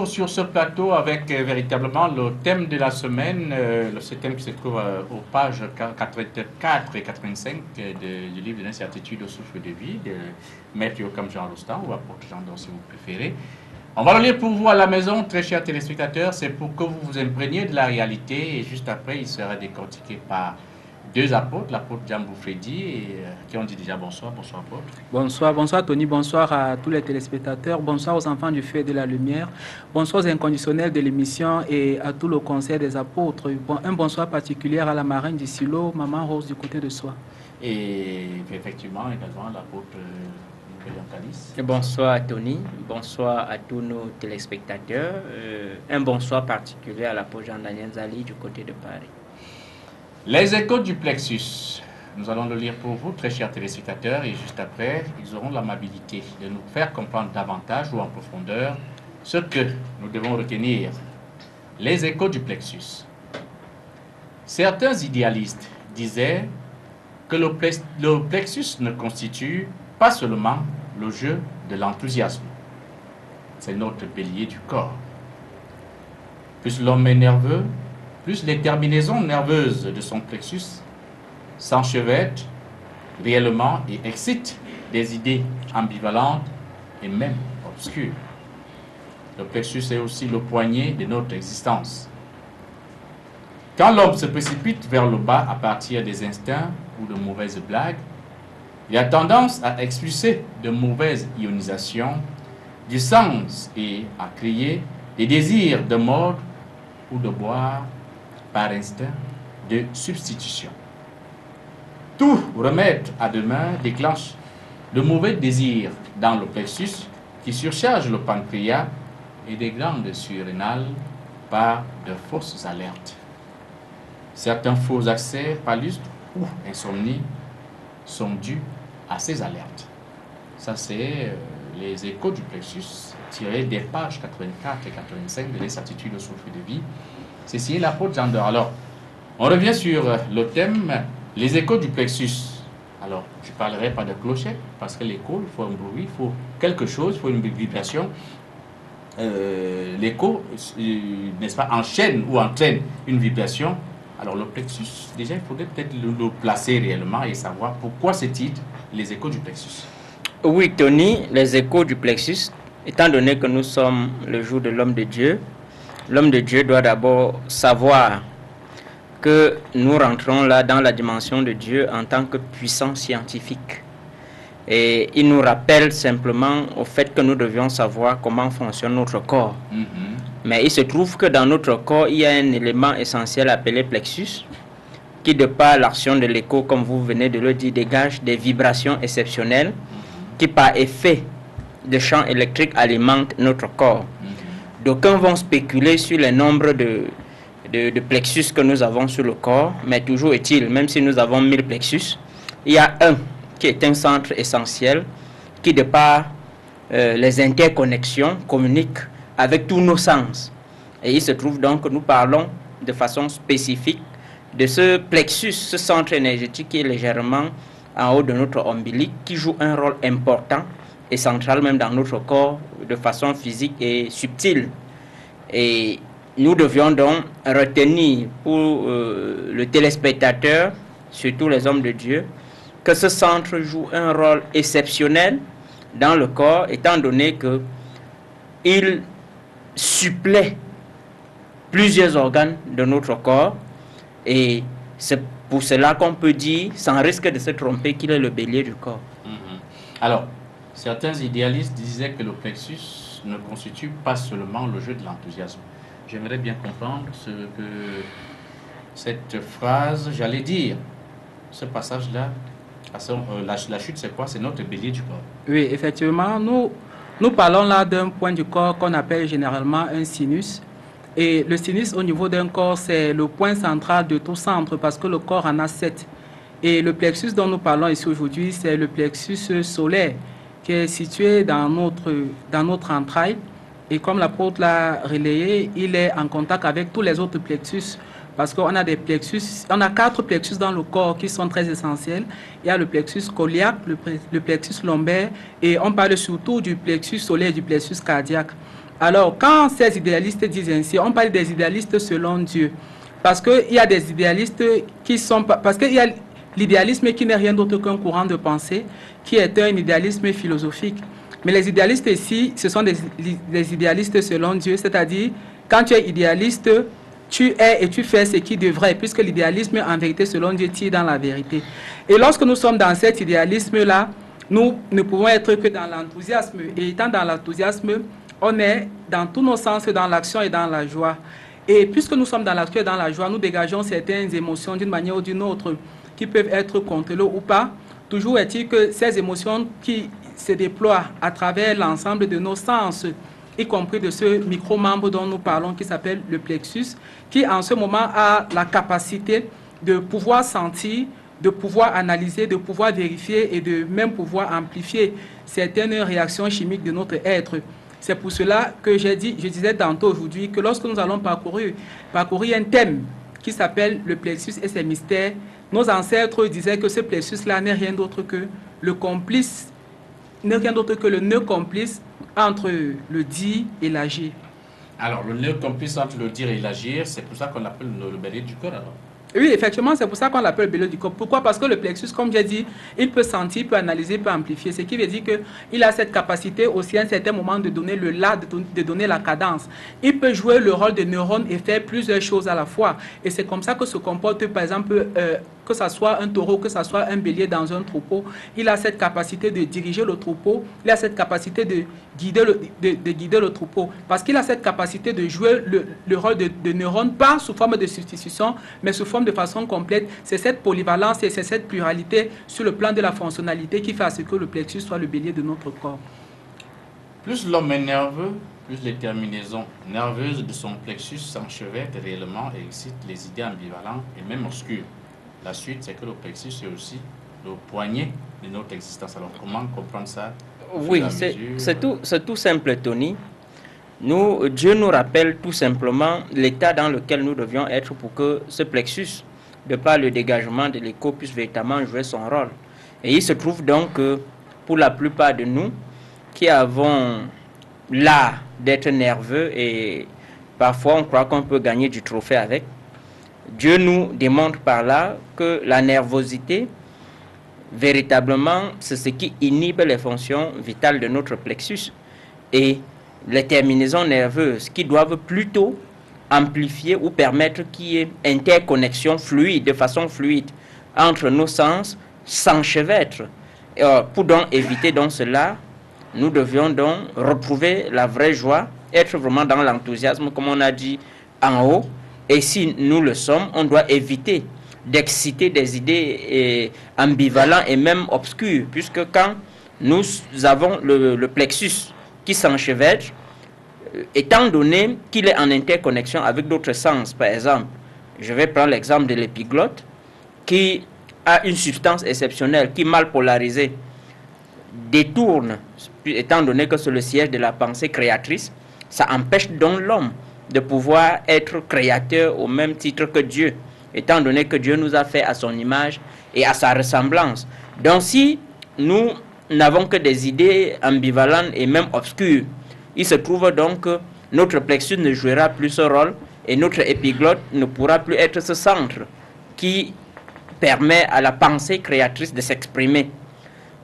sur ce plateau avec véritablement le thème de la semaine, ce thème qui se trouve aux pages 84 et 85 du livre de l'incertitude au souffle de vie de Maître Yocham Jean Rostand ou apôtre Jean Don si vous préférez. On va le lire pour vous à la maison, très chers téléspectateurs, c'est pour que vous vous imprégniez de la réalité et juste après il sera décortiqué par deux apôtres, l'apôtre Djambou Freddy, qui ont dit déjà bonsoir. Bonsoir apôtre. Bonsoir Tony, bonsoir à tous les téléspectateurs, bonsoir aux enfants du feu et de la lumière, bonsoir aux inconditionnels de l'émission et à tout le conseil des apôtres. Un bonsoir particulier à la marraine du silo, Maman Rose du côté de soi. Et effectivement également l'apôtre Calis. Bonsoir à Tony, bonsoir à tous nos téléspectateurs, un bonsoir particulier à l'apôtre Jean-Daniel Zali du côté de Paris. Les échos du plexus, nous allons le lire pour vous, très chers téléspectateurs, et juste après, ils auront l'amabilité de nous faire comprendre davantage ou en profondeur ce que nous devons retenir. Les échos du plexus. Certains idéalistes disaient que le plexus ne constitue pas seulement le jeu de l'enthousiasme, c'est notre bélier du corps. Plus l'homme est nerveux, plus les terminaisons nerveuses de son plexus s'enchevêtrent réellement et excitent des idées ambivalentes et même obscures. Le plexus est aussi le poignet de notre existence. Quand l'homme se précipite vers le bas à partir des instincts ou de mauvaises blagues, il a tendance à expulser de mauvaises ionisations du sens et à créer des désirs de mordre ou de boire par instinct de substitution. Tout remettre à demain déclenche de mauvais désirs dans le plexus qui surcharge le pancréas et des glandes surrénales par de fausses alertes. Certains faux accès palustres ou insomnie sont dus à ces alertes. Ça, c'est les échos du plexus tirés des pages 84 et 85 de l'incertitude au souffle de vie. C'est signé l'apôtre Jean Don. Alors, on revient sur le thème, les échos du plexus. Alors, je ne parlerai pas de clochette, parce que l'écho, il faut un bruit, il faut quelque chose, il faut une vibration. L'écho, n'est-ce pas, enchaîne ou entraîne une vibration. Alors, le plexus, déjà, il faudrait peut-être le placer réellement et savoir pourquoi ce titre, les échos du plexus. Oui, Tony, les échos du plexus, étant donné que nous sommes le jour de l'homme de Dieu, l'homme de Dieu doit d'abord savoir que nous rentrons là dans la dimension de Dieu en tant que puissance scientifique. Et il nous rappelle simplement au fait que nous devions savoir comment fonctionne notre corps. Mais il se trouve que dans notre corps, il y a un élément essentiel appelé plexus, qui de par l'action de l'écho, comme vous venez de le dire, dégage des vibrations exceptionnelles qui par effet de champs électriques alimentent notre corps. D'aucuns vont spéculer sur le nombre de plexus que nous avons sur le corps, mais toujours est-il, même si nous avons 1000 plexus, il y a un qui est un centre essentiel qui, de par les interconnexions, communique avec tous nos sens. Et il se trouve donc que nous parlons de façon spécifique de ce plexus, ce centre énergétique qui est légèrement en haut de notre ombilic, qui joue un rôle important et central même dans notre corps de façon physique et subtile. Et nous devions donc retenir pour le téléspectateur, surtout les hommes de Dieu, que ce centre joue un rôle exceptionnel dans le corps, étant donné qu'il supplée plusieurs organes de notre corps. Et c'est pour cela qu'on peut dire, sans risque de se tromper, qu'il est le bélier du corps. Alors, certains idéalistes disaient que le plexus ne constitue pas seulement le jeu de l'enthousiasme. J'aimerais bien comprendre ce que cette phrase, j'allais dire, ce passage-là, la chute, c'est quoi? C'est notre bélier du corps. Oui, effectivement, nous parlons là d'un point du corps qu'on appelle généralement un sinus. Et le sinus au niveau d'un corps, c'est le point central de tout centre parce que le corps en a 7. Et le plexus dont nous parlons ici aujourd'hui, c'est le plexus solaire qui est situé dans notre entraille. Et comme l'apôtre l'a relayé, il est en contact avec tous les autres plexus parce qu'on a des plexus, on a 4 plexus dans le corps qui sont très essentiels. Il y a le plexus cœliaque, le plexus lombaire et on parle surtout du plexus solaire, du plexus cardiaque. Alors, quand ces idéalistes disent ainsi, on parle des idéalistes selon Dieu. Parce qu'il y a des idéalistes qui sont... Parce qu'il y a l'idéalisme qui n'est rien d'autre qu'un courant de pensée, qui est un idéalisme philosophique. Mais les idéalistes ici, ce sont des idéalistes selon Dieu, c'est-à-dire, quand tu es idéaliste, tu es et tu fais ce qui devrait, puisque l'idéalisme, en vérité, selon Dieu, tire dans la vérité. Et lorsque nous sommes dans cet idéalisme-là, nous ne pouvons être que dans l'enthousiasme. Et étant dans l'enthousiasme, on est dans tous nos sens, dans l'action et dans la joie. Et puisque nous sommes dans l'action et dans la joie, nous dégageons certaines émotions d'une manière ou d'une autre qui peuvent être contrôlées ou pas. Toujours est-il que ces émotions qui se déploient à travers l'ensemble de nos sens, y compris de ce micro-membre dont nous parlons qui s'appelle le plexus, qui en ce moment a la capacité de pouvoir sentir, de pouvoir analyser, de pouvoir vérifier et de même pouvoir amplifier certaines réactions chimiques de notre être. C'est pour cela que je disais tantôt aujourd'hui que lorsque nous allons parcourir un thème qui s'appelle le plexus et ses mystères, nos ancêtres disaient que ce plexus-là n'est rien d'autre que le complice, n'est rien d'autre que le nœud complice entre le dire et l'agir. Alors, le nœud complice entre le dire et l'agir, c'est pour ça qu'on l'appelle le bélier du corps, alors? Oui, effectivement, c'est pour ça qu'on l'appelle le bélier du corps. Pourquoi? Parce que le plexus, comme j'ai dit, il peut sentir, peut analyser, peut amplifier. Ce qui veut dire qu'il a cette capacité aussi à un certain moment de donner le la, de donner la cadence. Il peut jouer le rôle de neurone et faire plusieurs choses à la fois. Et c'est comme ça que se comporte, par exemple, que ce soit un taureau, que ce soit un bélier dans un troupeau. Il a cette capacité de diriger le troupeau. Il a cette capacité de guider le troupeau. Parce qu'il a cette capacité de jouer le rôle de neurone, pas sous forme de substitution, mais sous forme de façon complète. C'est cette polyvalence et c'est cette pluralité sur le plan de la fonctionnalité qui fait à ce que le plexus soit le bélier de notre corps. Plus l'homme est nerveux, plus les terminaisons nerveuses de son plexus s'enchevêtrent réellement et excitent les idées ambivalentes et même obscures. La suite, c'est que le plexus est aussi le poignet de notre existence. Alors, comment comprendre ça? Oui, c'est tout simple, Tony. Dieu nous rappelle tout simplement l'état dans lequel nous devions être pour que ce plexus, de par le dégagement de l'écho, puisse véritablement jouer son rôle. Et il se trouve donc que pour la plupart de nous qui avons l'art d'être nerveux et parfois on croit qu'on peut gagner du trophée avec, Dieu nous démontre par là que la nervosité, véritablement, c'est ce qui inhibe les fonctions vitales de notre plexus. Et les terminaisons nerveuses qui doivent plutôt amplifier ou permettre qu'il y ait interconnexion fluide, de façon fluide, entre nos sens, s'enchevêtrent. Pour donc éviter donc cela, nous devions donc retrouver la vraie joie, être vraiment dans l'enthousiasme, comme on a dit en haut. Et si nous le sommes, on doit éviter d'exciter des idées ambivalentes et même obscures, puisque quand nous avons le plexus qui s'enchevêtre, étant donné qu'il est en interconnexion avec d'autres sens, par exemple, je vais prendre l'exemple de l'épiglotte, qui a une substance exceptionnelle, qui mal polarisée, détourne, étant donné que c'est le siège de la pensée créatrice, ça empêche donc l'homme de pouvoir être créateur au même titre que Dieu, étant donné que Dieu nous a fait à son image et à sa ressemblance. Donc si nous n'avons que des idées ambivalentes et même obscures, il se trouve donc que notre plexus ne jouera plus ce rôle et notre épiglotte ne pourra plus être ce centre qui permet à la pensée créatrice de s'exprimer.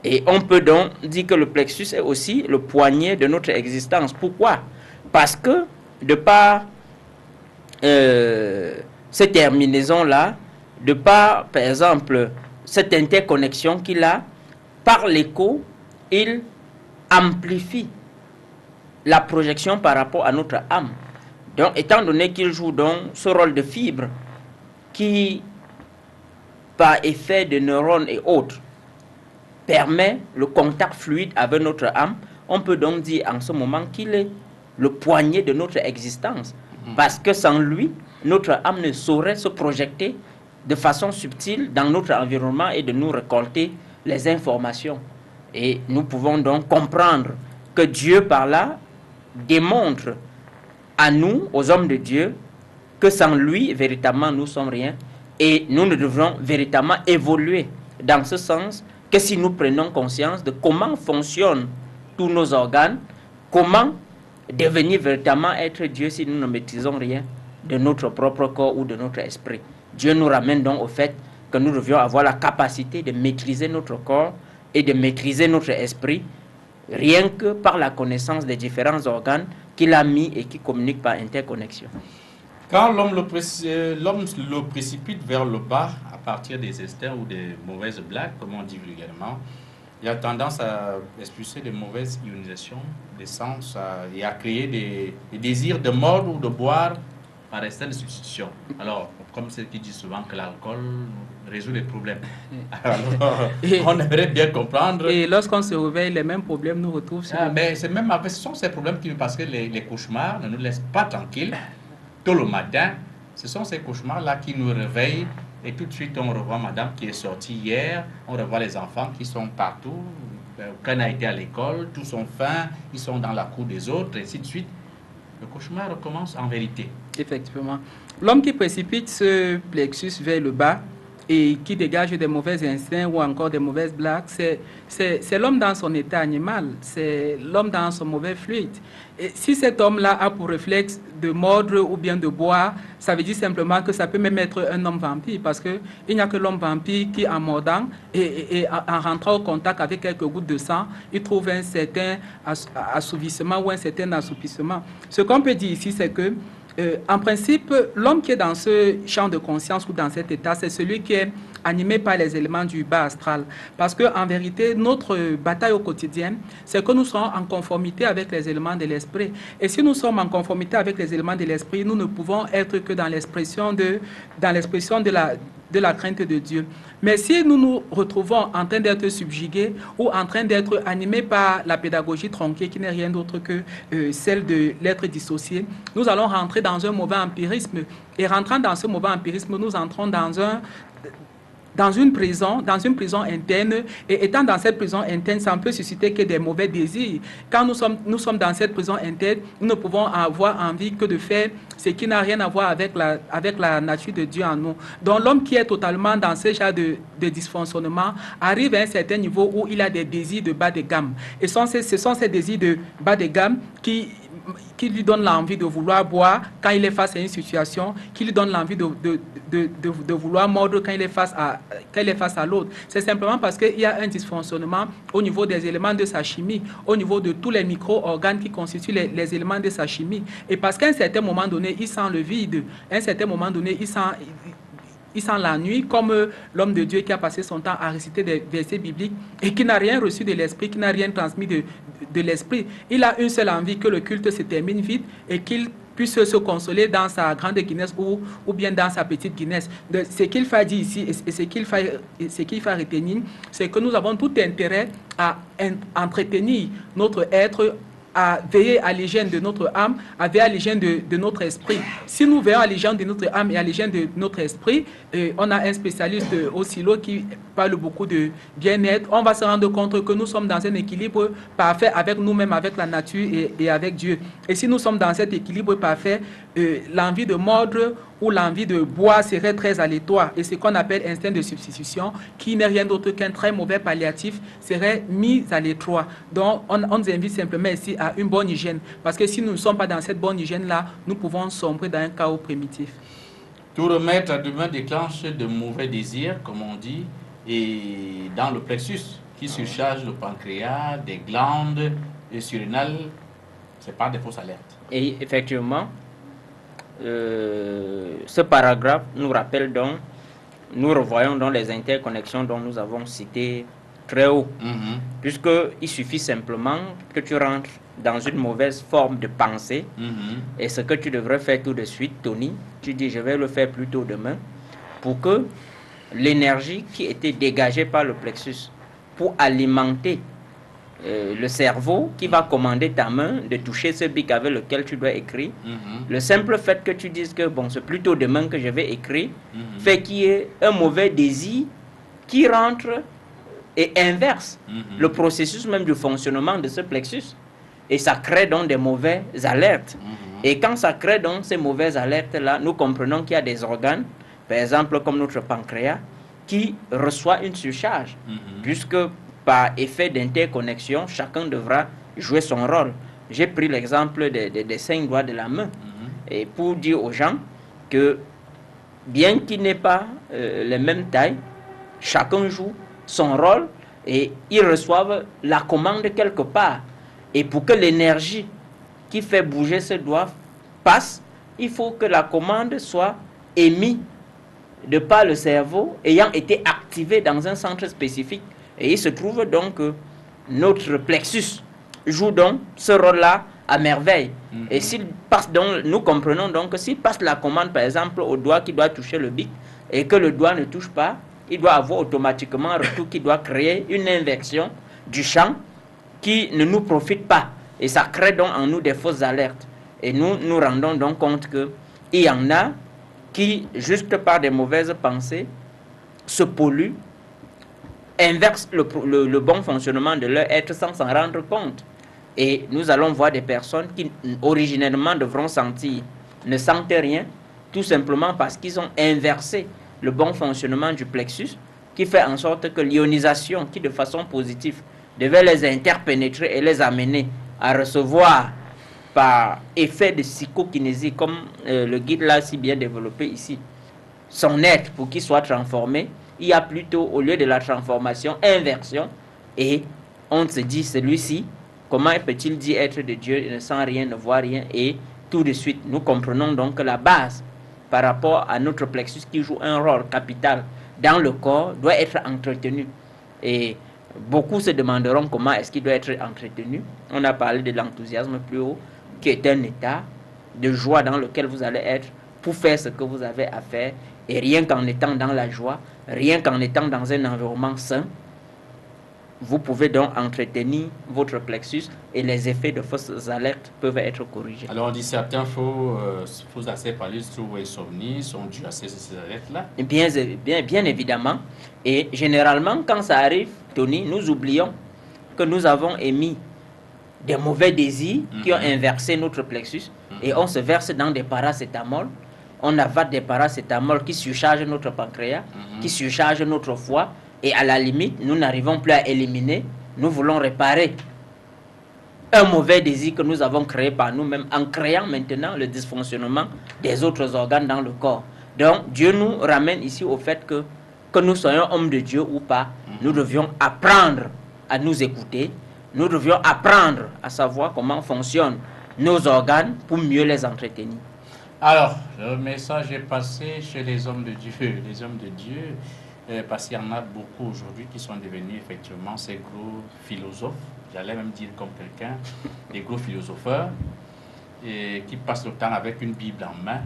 Et on peut donc dire que le plexus est aussi le poignet de notre existence. Pourquoi? Parce que de par ces terminaisons-là, de par exemple cette interconnexion qu'il a, par l'écho, il amplifie la projection par rapport à notre âme. Donc, étant donné qu'il joue donc ce rôle de fibre qui, par effet de neurones et autres, permet le contact fluide avec notre âme, on peut donc dire en ce moment qu'il est le poignet de notre existence. Parce que sans lui, notre âme ne saurait se projeter de façon subtile dans notre environnement et de nous récolter les informations. Et nous pouvons donc comprendre que Dieu, par là, démontre à nous, aux hommes de Dieu, que sans lui, véritablement, nous ne sommes rien. Et nous ne devrons véritablement évoluer dans ce sens que si nous prenons conscience de comment fonctionnent tous nos organes, comment devenir véritablement être Dieu si nous ne maîtrisons rien de notre propre corps ou de notre esprit. Dieu nous ramène donc au fait que nous devions avoir la capacité de maîtriser notre corps et de maîtriser notre esprit rien que par la connaissance des différents organes qu'il a mis et qui communiquent par interconnexion. Quand l'homme le précipite vers le bas à partir des instincts ou des mauvaises blagues, comme on dit vulgairement, il a tendance à expulser de mauvaises ionisations des sens et à créer des désirs de mordre ou de boire par instinct de substitution. Alors, comme ceux qui disent souvent que l'alcool résout les problèmes. Alors, on aimerait bien comprendre. Et lorsqu'on se réveille, les mêmes problèmes nous retrouvent. Mais c'est même ce sont ces problèmes qui, parce que les cauchemars ne nous laissent pas tranquilles. Tôt le matin, ce sont ces cauchemars-là qui nous réveillent et tout de suite on revoit madame qui est sortie hier, on revoit les enfants qui sont partout, aucun n'a été à l'école, tous ont faim, ils sont dans la cour des autres, et ainsi de suite. Le cauchemar recommence en vérité. Effectivement. L'homme qui précipite ce plexus vers le bas et qui dégage des mauvais instincts ou encore des mauvaises blagues, c'est l'homme dans son état animal, c'est l'homme dans son mauvais fluide. Et si cet homme-là a pour réflexe de mordre ou bien de boire, ça veut dire simplement que ça peut même être un homme vampire, parce qu'il n'y a que l'homme vampire qui, en mordant et en rentrant au contact avec quelques gouttes de sang, il trouve un certain assouvissement ou un certain assoupissement. Ce qu'on peut dire ici, c'est que en principe, l'homme qui est dans ce champ de conscience ou dans cet état, c'est celui qui est animé par les éléments du bas astral. Parce qu'en vérité, notre bataille au quotidien, c'est que nous sommes en conformité avec les éléments de l'esprit. Et si nous sommes en conformité avec les éléments de l'esprit, nous ne pouvons être que dans l'expression de la crainte de Dieu. Mais si nous nous retrouvons en train d'être subjugués ou en train d'être animés par la pédagogie tronquée, qui n'est rien d'autre que celle de l'être dissocié, nous allons rentrer dans un mauvais empirisme. Et rentrant dans ce mauvais empirisme, nous entrons dans une prison interne, et étant dans cette prison interne, ça ne peut susciter que des mauvais désirs. Quand nous sommes dans cette prison interne, nous ne pouvons avoir envie que de faire ce qui n'a rien à voir avec la nature de Dieu en nous. Donc l'homme qui est totalement dans ce genre de dysfonctionnement arrive à un certain niveau où il a des désirs de bas de gamme. Et ce sont ces désirs de bas de gamme qui lui donne l'envie de vouloir boire quand il est face à une situation, qui lui donne l'envie de vouloir mordre quand il est face à l'autre. C'est simplement parce qu'il y a un dysfonctionnement au niveau des éléments de sa chimie, au niveau de tous les micro-organes qui constituent les éléments de sa chimie. Et parce qu'à un certain moment donné, il sent le vide, à un certain moment donné, il sent la nuit, comme l'homme de Dieu qui a passé son temps à réciter des versets bibliques et qui n'a rien reçu de l'esprit, qui n'a rien transmis de l'esprit. Il a une seule envie, que le culte se termine vite et qu'il puisse se consoler dans sa grande Guinness ou bien dans sa petite Guinness. Ce qu'il faut dire ici et ce qu'il faut retenir, c'est que nous avons tout intérêt à entretenir notre être, à veiller à l'hygiène de notre âme, à veiller à l'hygiène de notre esprit. Si nous veillons à l'hygiène de notre âme et à l'hygiène de notre esprit, on a un spécialiste au silo qui parle beaucoup de bien-être, on va se rendre compte que nous sommes dans un équilibre parfait avec nous-mêmes, avec la nature et avec Dieu. Et si nous sommes dans cet équilibre parfait, l'envie de mordre ou l'envie de boire serait très aléatoire. Et ce qu'on appelle instinct de substitution, qui n'est rien d'autre qu'un très mauvais palliatif, serait mis à l'étroit. Donc, on nous invite simplement ici à une bonne hygiène. Parce que si nous ne sommes pas dans cette bonne hygiène-là, nous pouvons sombrer dans un chaos primitif. Tout remettre à demain déclenche de mauvais désirs, comme on dit, et dans le plexus, qui surcharge le pancréas, des glandes surrénales, c'est pas des fausses alertes. Et effectivement, ce paragraphe nous rappelle donc, nous revoyons dans les interconnexions dont nous avons cité très haut, puisqu'il suffit simplement que tu rentres dans une mauvaise forme de pensée, et ce que tu devrais faire tout de suite, Tony, tu dis je vais le faire plus tôt demain, pour que l'énergie qui était dégagée par le plexus pour alimenter le cerveau qui va commander ta main de toucher ce bic avec lequel tu dois écrire. Le simple fait que tu dises que bon, c'est plutôt demain que je vais écrire, fait qu'il y ait un mauvais désir qui rentre et inverse le processus même du fonctionnement de ce plexus. Et ça crée donc des mauvaises alertes. Et quand ça crée donc ces mauvaises alertes-là, nous comprenons qu'il y a des organes, par exemple comme notre pancréas, qui reçoit une surcharge, puisque par effet d'interconnexion, chacun devra jouer son rôle. J'ai pris l'exemple des 5 doigts de la main. Et pour dire aux gens que bien qu'ils n'aient pas les mêmes tailles, chacun joue son rôle et ils reçoivent la commande quelque part. Et pour que l'énergie qui fait bouger ce doigt passe, il faut que la commande soit émise de par le cerveau ayant été activé dans un centre spécifique. Et il se trouve donc que notre plexus joue donc ce rôle-là à merveille. Et s'il passe donc, nous comprenons donc que s'il passe la commande par exemple au doigt qui doit toucher le bic et que le doigt ne touche pas, il doit avoir automatiquement un retour qui doit créer une inversion du champ qui ne nous profite pas. Et ça crée donc en nous des fausses alertes. Et nous nous rendons donc compte qu'il y en a qui, juste par des mauvaises pensées, se polluent, inversent le bon fonctionnement de leur être sans s'en rendre compte. Et nous allons voir des personnes qui, originellement, devront sentir, ne sentent rien, tout simplement parce qu'ils ont inversé le bon fonctionnement du plexus, qui fait en sorte que l'ionisation, qui de façon positive devait les interpénétrer et les amener à recevoir par effet de psychokinésie, comme le guide l'a si bien développé ici, son être pour qu'il soit transformé, il y a plutôt, au lieu de la transformation, inversion, et on se dit, celui-ci, comment peut-il dire être de Dieu, il ne sent rien, ne voit rien, et tout de suite, nous comprenons donc que la base, par rapport à notre plexus qui joue un rôle capital dans le corps, doit être entretenue. Et beaucoup se demanderont comment est-ce qu'il doit être entretenu. On a parlé de l'enthousiasme plus haut, qui est un état de joie dans lequel vous allez être pour faire ce que vous avez à faire. Et rien qu'en étant dans la joie, rien qu'en étant dans un environnement sain, vous pouvez donc entretenir votre plexus et les effets de fausses alertes peuvent être corrigés. Alors on dit certains faux acéphalistes ou insomnies sont dus à ces alertes-là? Bien évidemment. Et généralement, quand ça arrive, Tony, nous oublions que nous avons émis des mauvais désirs qui ont inversé notre plexus et on se verse dans des paracétamol. On avale des paracétamol qui surchargent notre pancréas, qui surchargent notre foie. Et à la limite, nous n'arrivons plus à éliminer. Nous voulons réparer un mauvais désir que nous avons créé par nous-mêmes en créant maintenant le dysfonctionnement des autres organes dans le corps. Donc, Dieu nous ramène ici au fait que nous soyons hommes de Dieu ou pas, nous devions apprendre à nous écouter. Nous devions apprendre à savoir comment fonctionnent nos organes pour mieux les entretenir. Alors, le message est passé chez les hommes de Dieu. Les hommes de Dieu, parce qu'il y en a beaucoup aujourd'hui qui sont devenus effectivement ces gros philosophes, j'allais même dire comme quelqu'un, des gros philosopheurs, et qui passent le temps avec une Bible en main.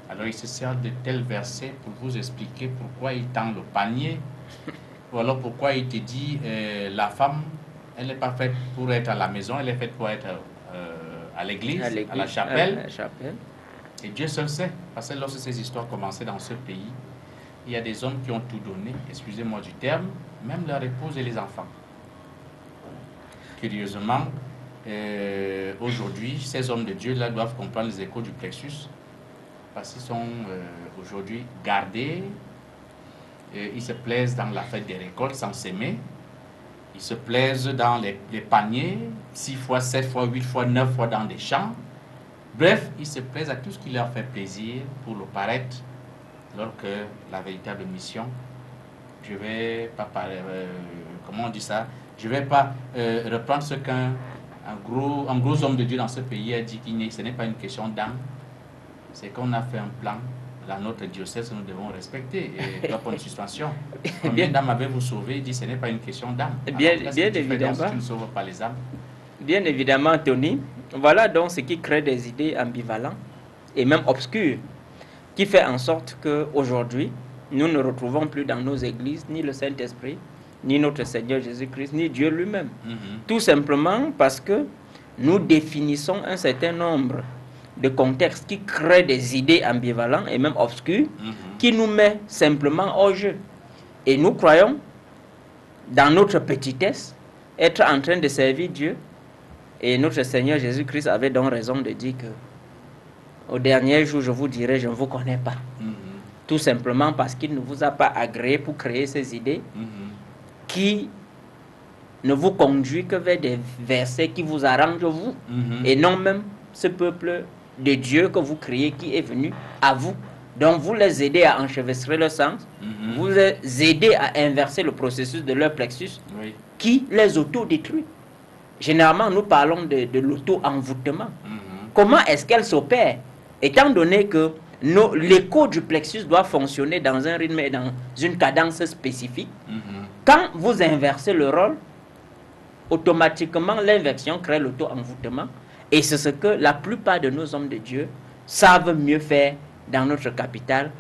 Alors ils se servent de tels versets pour vous expliquer pourquoi ils tendent le panier, ou alors pourquoi il te dit la femme, elle n'est pas faite pour être à la maison, elle est faite pour être à l'église, à la chapelle. Et Dieu seul sait, parce que lorsque ces histoires commençaient dans ce pays, il y a des hommes qui ont tout donné, excusez-moi du terme, même leur épouse et les enfants. Curieusement, aujourd'hui, ces hommes de Dieu-là doivent comprendre les échos du plexus, parce qu'ils sont aujourd'hui gardés, ils se plaisent dans la fête des récoltes sans s'aimer, ils se plaisent dans les paniers, 6 fois, 7 fois, 8 fois, 9 fois dans des champs. Bref, ils se plaisent à tout ce qui leur fait plaisir pour le paraître, alors que la véritable mission, je ne vais pas parler, comment on dit ça, je ne vais pas reprendre ce qu'un gros homme de Dieu dans ce pays a dit, ce n'est pas une question d'âme, c'est qu'on a fait un plan, dans notre diocèse, nous devons respecter, et pas pour une suspension. Combien d'âmes avez-vous sauvé? Il dit, ce n'est pas une question d'âme. Bien évidemment. Tu ne sauves pas les âmes. Bien évidemment, Tony. Voilà donc ce qui crée des idées ambivalentes et même obscures, qui fait en sorte qu'aujourd'hui, nous ne retrouvons plus dans nos églises ni le Saint-Esprit, ni notre Seigneur Jésus-Christ, ni Dieu lui-même. Tout simplement parce que nous définissons un certain nombre de contextes qui créent des idées ambivalentes et même obscures, qui nous met simplement hors jeu. Et nous croyons, dans notre petitesse, être en train de servir Dieu. Et notre Seigneur Jésus-Christ avait donc raison de dire que au dernier jour, je vous dirai, je ne vous connais pas. Tout simplement parce qu'il ne vous a pas agréé pour créer ces idées qui ne vous conduit que vers des versets qui vous arrangent vous, et non même ce peuple de Dieu que vous créez qui est venu à vous. Donc vous les aidez à enchevêtrer le sens, vous les aidez à inverser le processus de leur plexus qui les auto-détruit. Généralement, nous parlons de l'auto-envoûtement. Comment est-ce qu'elle s'opère? Étant donné que l'écho du plexus doit fonctionner dans un rythme et dans une cadence spécifique, quand vous inversez le rôle, automatiquement l'inversion crée l'auto-envoûtement. Et c'est ce que la plupart de nos hommes de Dieu savent mieux faire dans notre capitale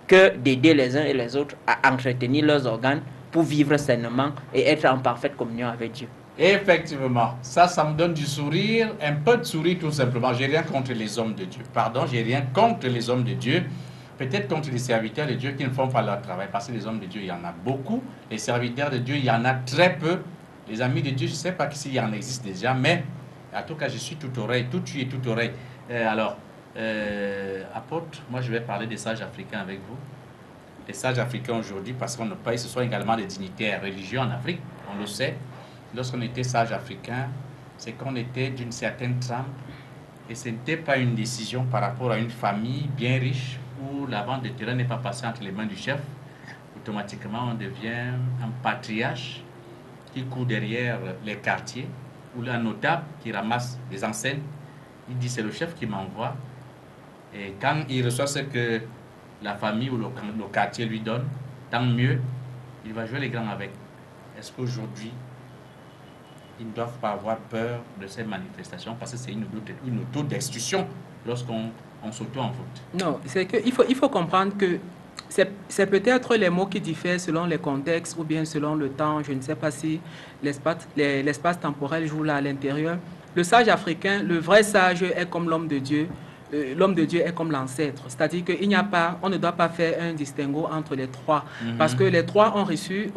que d'aider les uns et les autres à entretenir leurs organes pour vivre sainement et être en parfaite communion avec Dieu. Effectivement, ça me donne du sourire, un peu de sourire tout simplement. J'ai rien contre les hommes de Dieu. Pardon, j'ai rien contre les hommes de Dieu. Peut-être contre les serviteurs de Dieu qui ne font pas leur travail. Parce que les hommes de Dieu, il y en a beaucoup. Les serviteurs de Dieu, il y en a très peu. Les amis de Dieu, je ne sais pas s'il y en existe déjà, mais en tout cas, je suis tout oreille, tout tu es tout oreille. Apôtre, moi je vais parler des sages africains avec vous. Les sages africains aujourd'hui, parce qu'on ne paye, ce sont également des dignitaires religieux en Afrique, on le sait. Lorsqu'on était sage africain, c'est qu'on était d'une certaine trempe et ce n'était pas une décision par rapport à une famille bien riche où la vente de terrain n'est pas passée entre les mains du chef. Automatiquement, on devient un patriarche qui court derrière les quartiers ou un notable qui ramasse des enseignes. Il dit c'est le chef qui m'envoie. Et quand il reçoit ce que la famille ou le quartier lui donne, tant mieux, il va jouer les grands avec. Est-ce qu'aujourd'hui, ils ne doivent pas avoir peur de ces manifestations parce que c'est une auto-destruction lorsqu'on s'auto-envoûte? Non, c'est qu'il faut comprendre que c'est peut-être les mots qui diffèrent selon les contextes ou bien selon le temps. Je ne sais pas si l'espace temporel joue là à l'intérieur. Le sage africain, le vrai sage est comme l'homme de Dieu. L'homme de Dieu est comme l'ancêtre. C'est-à-dire qu'on ne doit pas faire un distinguo entre les trois. Parce que les trois ont reçu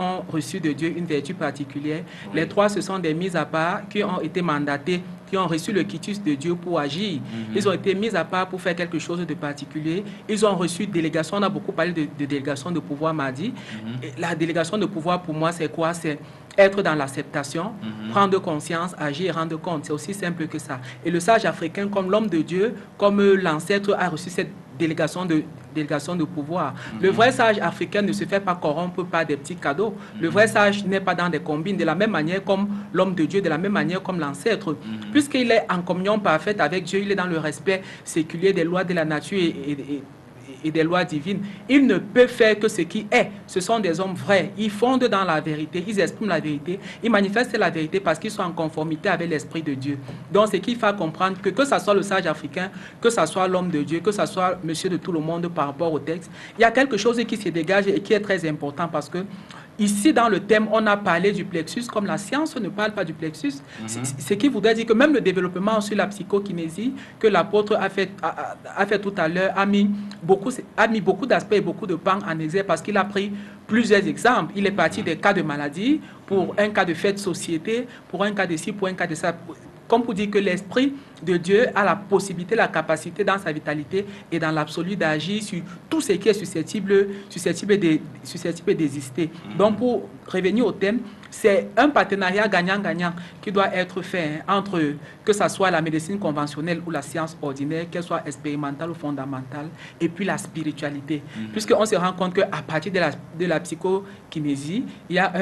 de Dieu une vertu particulière. Les trois, ce sont des mises à part qui ont été mandatés, qui ont reçu le quitus de Dieu pour agir. Ils ont été mis à part pour faire quelque chose de particulier. Ils ont reçu délégation. On a beaucoup parlé de délégation de pouvoir mardi. La délégation de pouvoir, pour moi, c'est quoi? C'est être dans l'acceptation, prendre conscience, agir et rendre compte. C'est aussi simple que ça. Et le sage africain, comme l'homme de Dieu, comme l'ancêtre a reçu cette délégation de pouvoir. Le vrai sage africain ne se fait pas corrompre par des petits cadeaux. Le vrai sage n'est pas dans des combines, de la même manière comme l'homme de Dieu, de la même manière comme l'ancêtre. Puisqu'il est en communion parfaite avec Dieu, il est dans le respect séculier des lois de la nature et des lois divines. Il ne peut faire que ce qui est. Ce sont des hommes vrais. Ils fondent dans la vérité, ils expriment la vérité, ils manifestent la vérité parce qu'ils sont en conformité avec l'Esprit de Dieu. Donc, c'est qu'il faut comprendre que ce soit le sage africain, que ce soit l'homme de Dieu, que ce soit monsieur de tout le monde par rapport au texte, il y a quelque chose qui se dégage et qui est très important parce que ici, dans le thème, on a parlé du plexus, comme la science ne parle pas du plexus. Ce qui voudrait dire que même le développement sur la psychokinésie, que l'apôtre a fait tout à l'heure, a mis beaucoup d'aspects et beaucoup de pans en exergue parce qu'il a pris plusieurs exemples. Il est parti des cas de maladie, pour un cas de fait de société, pour un cas de ci, pour un cas de ça. Comme pour dire que l'Esprit de Dieu a la possibilité, la capacité dans sa vitalité et dans l'absolu d'agir sur tout ce qui est susceptible d'exister. Donc, pour revenir au thème, c'est un partenariat gagnant-gagnant qui doit être fait entre, que ce soit la médecine conventionnelle ou la science ordinaire, qu'elle soit expérimentale ou fondamentale, et puis la spiritualité. Puisqu'on se rend compte qu'à partir de la psychokinésie, il y a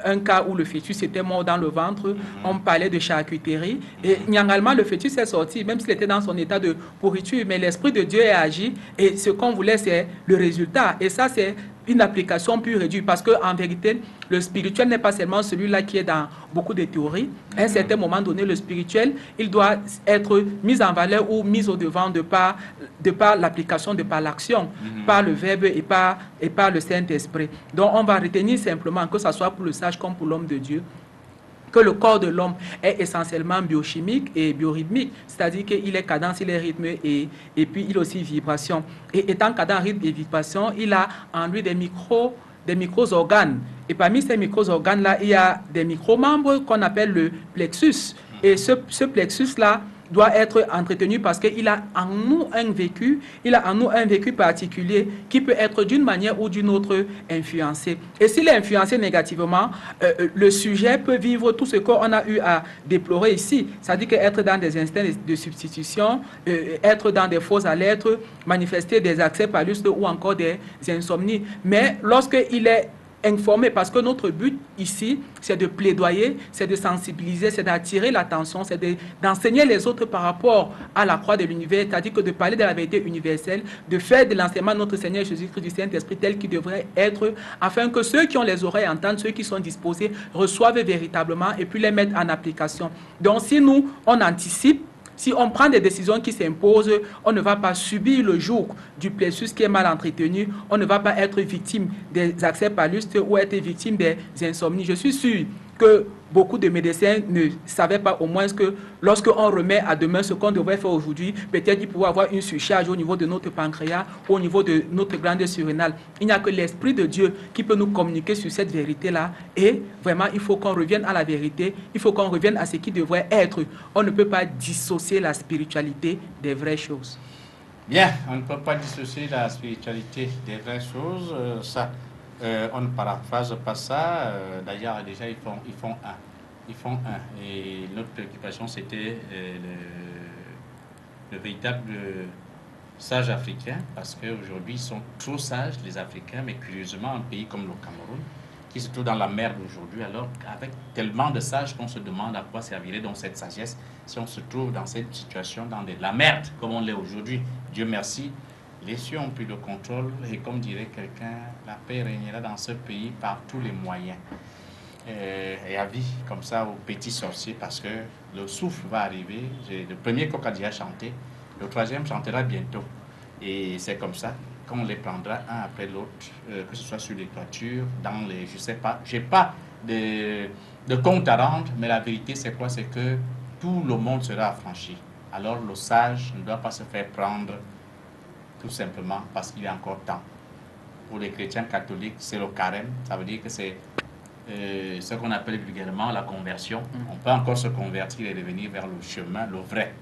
un cas où le fœtus était mort dans le ventre, on parlait de charcuterie, et nyangalement, le fœtus est sorti, même s'il était dans son état de pourriture, mais l'Esprit de Dieu est agi, et ce qu'on voulait, c'est le résultat. Et ça, c'est une application pure et dure, parce qu'en vérité, le spirituel n'est pas seulement celui-là qui est dans beaucoup de théories. À un certain moment donné, le spirituel, il doit être mis en valeur ou mis au devant de par l'application, de par l'action, par le verbe et par le Saint-Esprit. Donc, on va retenir simplement, que ce soit pour le sage comme pour l'homme de Dieu, que le corps de l'homme est essentiellement biochimique et biorhythmique, c'est-à-dire qu'il est cadence, il est rythme et puis il a aussi vibration. Et étant cadence, rythme et vibration, il a en lui des micro-organes. Et parmi ces micro-organes-là, il y a des micro-membres qu'on appelle le plexus. Et ce plexus-là doit être entretenu parce qu'il a en nous un vécu, il a en nous un vécu particulier qui peut être d'une manière ou d'une autre influencé. Et s'il est influencé négativement, le sujet peut vivre tout ce qu'on a eu à déplorer ici, c'est-à-dire qu'être dans des instincts de substitution, être dans des fausses alertes, manifester des accès palustres ou encore des insomnies. Mais lorsqu'il est informer parce que notre but ici, c'est de plaidoyer, c'est de sensibiliser, c'est d'attirer l'attention, c'est d'enseigner les autres par rapport à la croix de l'univers, c'est-à-dire que de parler de la vérité universelle, de faire de l'enseignement de notre Seigneur Jésus-Christ du Saint-Esprit tel qu'il devrait être, afin que ceux qui ont les oreilles entendent, ceux qui sont disposés reçoivent véritablement et puis les mettent en application. Donc si nous, on anticipe, si on prend des décisions qui s'imposent, on ne va pas subir le joug du plexus qui est mal entretenu, on ne va pas être victime des accès palustres ou être victime des insomnies. Je suis sûr que beaucoup de médecins ne savaient pas au moins que lorsqu'on remet à demain ce qu'on devrait faire aujourd'hui, peut-être il pourrait avoir une surcharge au niveau de notre pancréas ou au niveau de notre glande surrénale. Il n'y a que l'Esprit de Dieu qui peut nous communiquer sur cette vérité-là. Et vraiment, il faut qu'on revienne à la vérité, il faut qu'on revienne à ce qui devrait être. On ne peut pas dissocier la spiritualité des vraies choses. Bien, on ne peut pas dissocier la spiritualité des vraies choses. On ne paraphrase pas ça. D'ailleurs, déjà, ils font un. Ils font un. Et notre préoccupation, c'était le véritable sage africain, parce qu'aujourd'hui, ils sont trop sages, les Africains, mais curieusement, un pays comme le Cameroun, qui se trouve dans la merde aujourd'hui, alors avec tellement de sages qu'on se demande à quoi servirait donc cette sagesse si on se trouve dans cette situation, dans la merde, comme on l'est aujourd'hui. Dieu merci, les cieux ont pris le contrôle, et comme dirait quelqu'un, la paix régnera dans ce pays par tous les moyens. Et avis comme ça aux petits sorciers, parce que le souffle va arriver. Le premier coq a déjà chanté, le troisième chantera bientôt. Et c'est comme ça qu'on les prendra un après l'autre, que ce soit sur les toitures, dans les... Je sais pas, j'ai pas de compte à rendre, mais la vérité c'est quoi? C'est que tout le monde sera affranchi. Alors le sage ne doit pas se faire prendre tout simplement parce qu'il est encore temps. Pour les chrétiens catholiques, c'est le carême, ça veut dire que c'est ce qu'on appelle vulgairement la conversion. On peut encore se convertir et revenir vers le chemin, le vrai.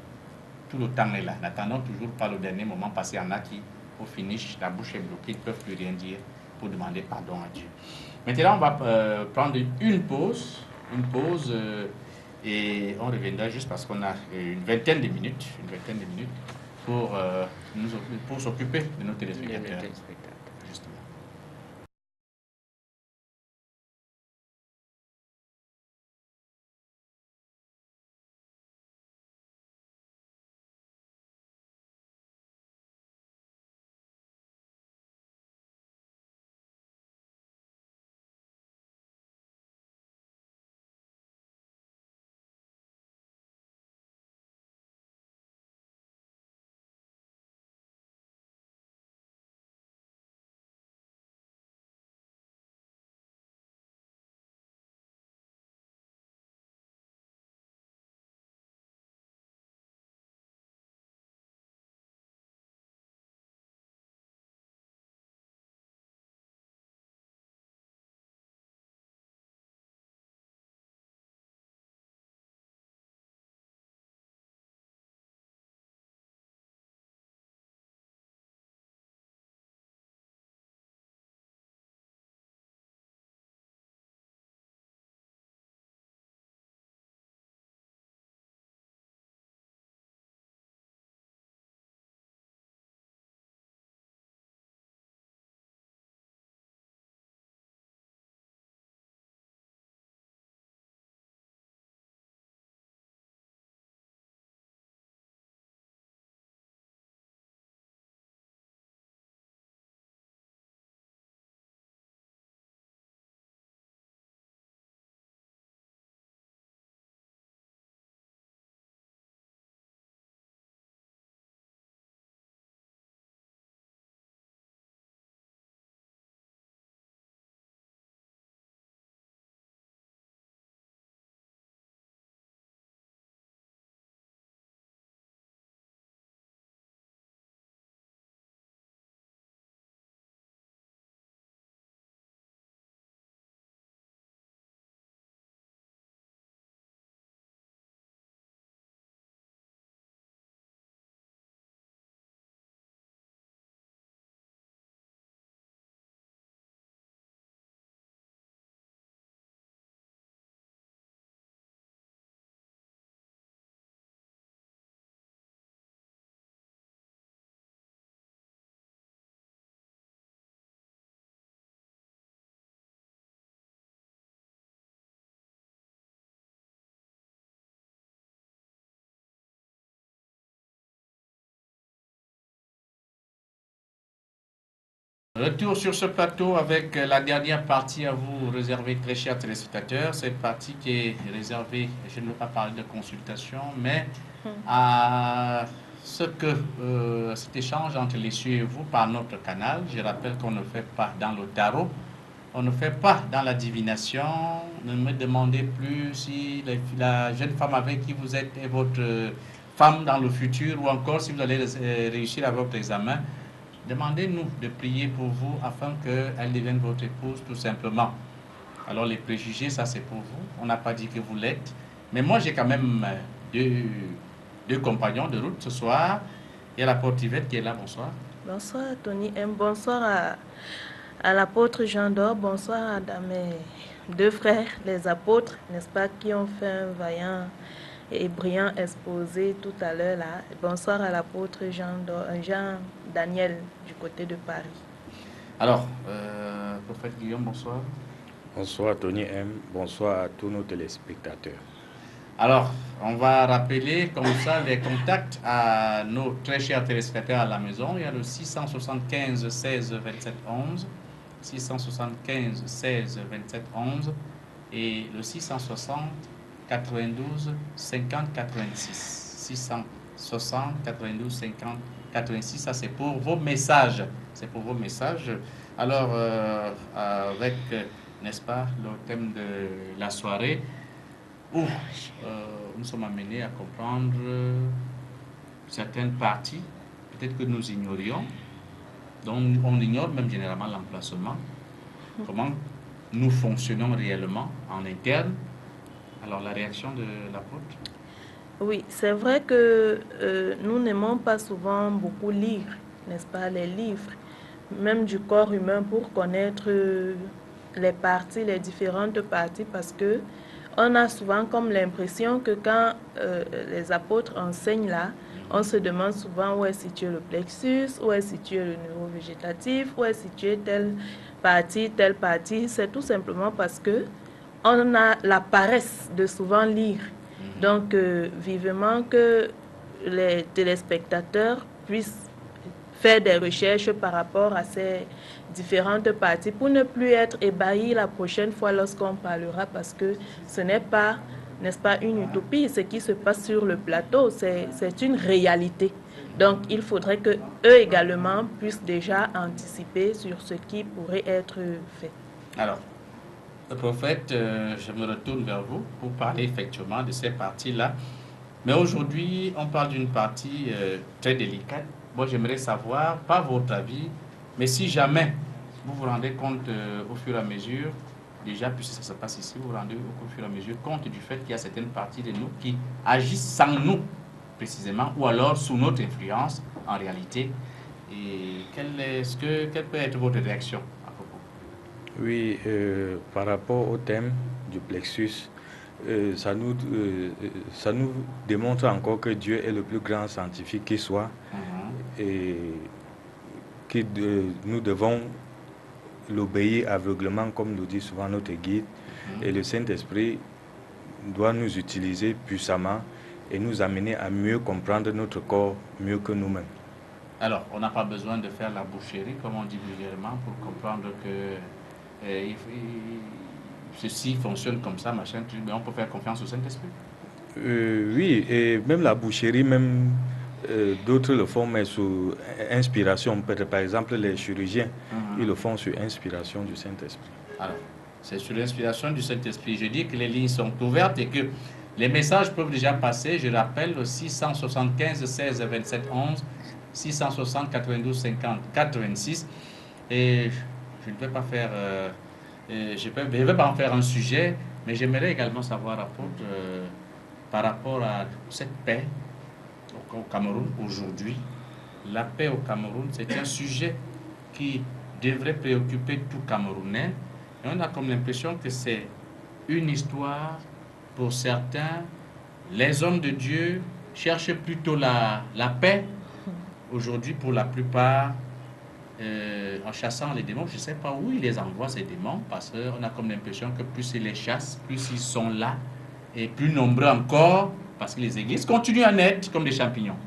Tout le temps est là. N'attendons toujours pas le dernier moment parce qu'il y en a qui, au finish, la bouche est bloquée, ils ne peuvent plus rien dire pour demander pardon à Dieu. Maintenant, on va prendre une pause et on reviendra juste parce qu'on a une vingtaine de minutes pour s'occuper de nos téléspectateurs. Retour sur ce plateau avec la dernière partie à vous réservée, très chers téléspectateurs. Cette partie qui est réservée, je ne veux pas parler de consultation, mais à cet échange entre les cieux et vous par notre canal. Je rappelle qu'on ne fait pas dans le tarot, on ne fait pas dans la divination. Ne me demandez plus si la jeune femme avec qui vous êtes est votre femme dans le futur, ou encore si vous allez réussir à votre examen. Demandez-nous de prier pour vous afin qu'elle devienne votre épouse, tout simplement. Alors les préjugés, ça c'est pour vous. On n'a pas dit que vous l'êtes. Mais moi j'ai quand même deux compagnons de route ce soir. Il y a l'apôtre Yvette qui est là, bonsoir. Bonsoir Tony M. Bonsoir à l'apôtre Jean d'Or. Bonsoir à mes deux frères, les apôtres, n'est-ce pas, qui ont fait un vaillant et brillant exposé tout à l'heure là. Bonsoir à l'apôtre Jean Daniel du côté de Paris. Alors, prophète Guillaume, bonsoir. Bonsoir Tony M, bonsoir à tous nos téléspectateurs. Alors, on va rappeler comme ça les contacts à nos très chers téléspectateurs à la maison. Il y a le 675 16 27 11, 675 16 27 11 et le 660 92 50 86. 660 92 50 86, ça c'est pour vos messages. C'est pour vos messages. Alors, avec, n'est-ce pas, le thème de la soirée, où nous sommes amenés à comprendre certaines parties, peut-être que nous ignorions, dont on ignore même généralement l'emplacement, comment nous fonctionnons réellement en interne. Alors, la réaction de l'apôtre? Oui, c'est vrai que nous n'aimons pas souvent beaucoup lire, n'est-ce pas, les livres, même du corps humain, pour connaître les parties, les différentes parties, parce que on a souvent comme l'impression que quand les apôtres enseignent là, on se demande souvent où est situé le plexus, où est situé le neurovégétatif, où est situé telle partie. C'est tout simplement parce que on a la paresse de souvent lire. Donc, vivement que les téléspectateurs puissent faire des recherches par rapport à ces différentes parties pour ne plus être ébahis la prochaine fois lorsqu'on parlera, parce que ce n'est pas, n'est-ce pas, une utopie. Ce qui se passe sur le plateau, c'est une réalité. Donc, il faudrait que eux également puissent déjà anticiper sur ce qui pourrait être fait. Alors, le prophète, je me retourne vers vous pour parler effectivement de ces parties-là. Mais aujourd'hui, on parle d'une partie très délicate. Moi, j'aimerais savoir, pas votre avis, mais si jamais vous vous rendez compte au fur et à mesure, déjà, puisque ça se passe ici, vous vous rendez au fur et à mesure compte du fait qu'il y a certaines parties de nous qui agissent sans nous, précisément, ou alors sous notre influence, en réalité. Et quelle peut être votre réaction à propos? Oui, par rapport au thème du plexus, ça nous démontre encore que Dieu est le plus grand scientifique qui soit, et que nous devons l'obéir aveuglement, comme nous dit souvent notre guide, et le Saint-Esprit doit nous utiliser puissamment et nous amener à mieux comprendre notre corps mieux que nous-mêmes. Alors, on n'a pas besoin de faire la boucherie, comme on dit vulgairement, pour comprendre que ceci fonctionne comme ça, machin, mais on peut faire confiance au Saint-Esprit. Oui, et même la boucherie, même d'autres le font, mais sous inspiration. Par exemple, les chirurgiens, ils le font sur inspiration du Saint-Esprit. Alors, c'est sur l'inspiration du Saint-Esprit. Je dis que les lignes sont ouvertes et que les messages peuvent déjà passer. Je rappelle le 675 16 27 11, 660 92 50 86. Et je ne vais pas faire... je ne vais pas en faire un sujet, mais j'aimerais également savoir, apôtre, par rapport à cette paix au Cameroun aujourd'hui. La paix au Cameroun, c'est un sujet qui devrait préoccuper tout Camerounais. Et on a comme l'impression que c'est une histoire pour certains. Les hommes de Dieu cherchent plutôt la paix. Aujourd'hui, pour la plupart, en chassant les démons, je ne sais pas où ils les envoient, ces démons, parce qu'on a comme l'impression que plus ils les chassent, plus ils sont là, et plus nombreux encore, parce que les églises continuent à naître comme des champignons.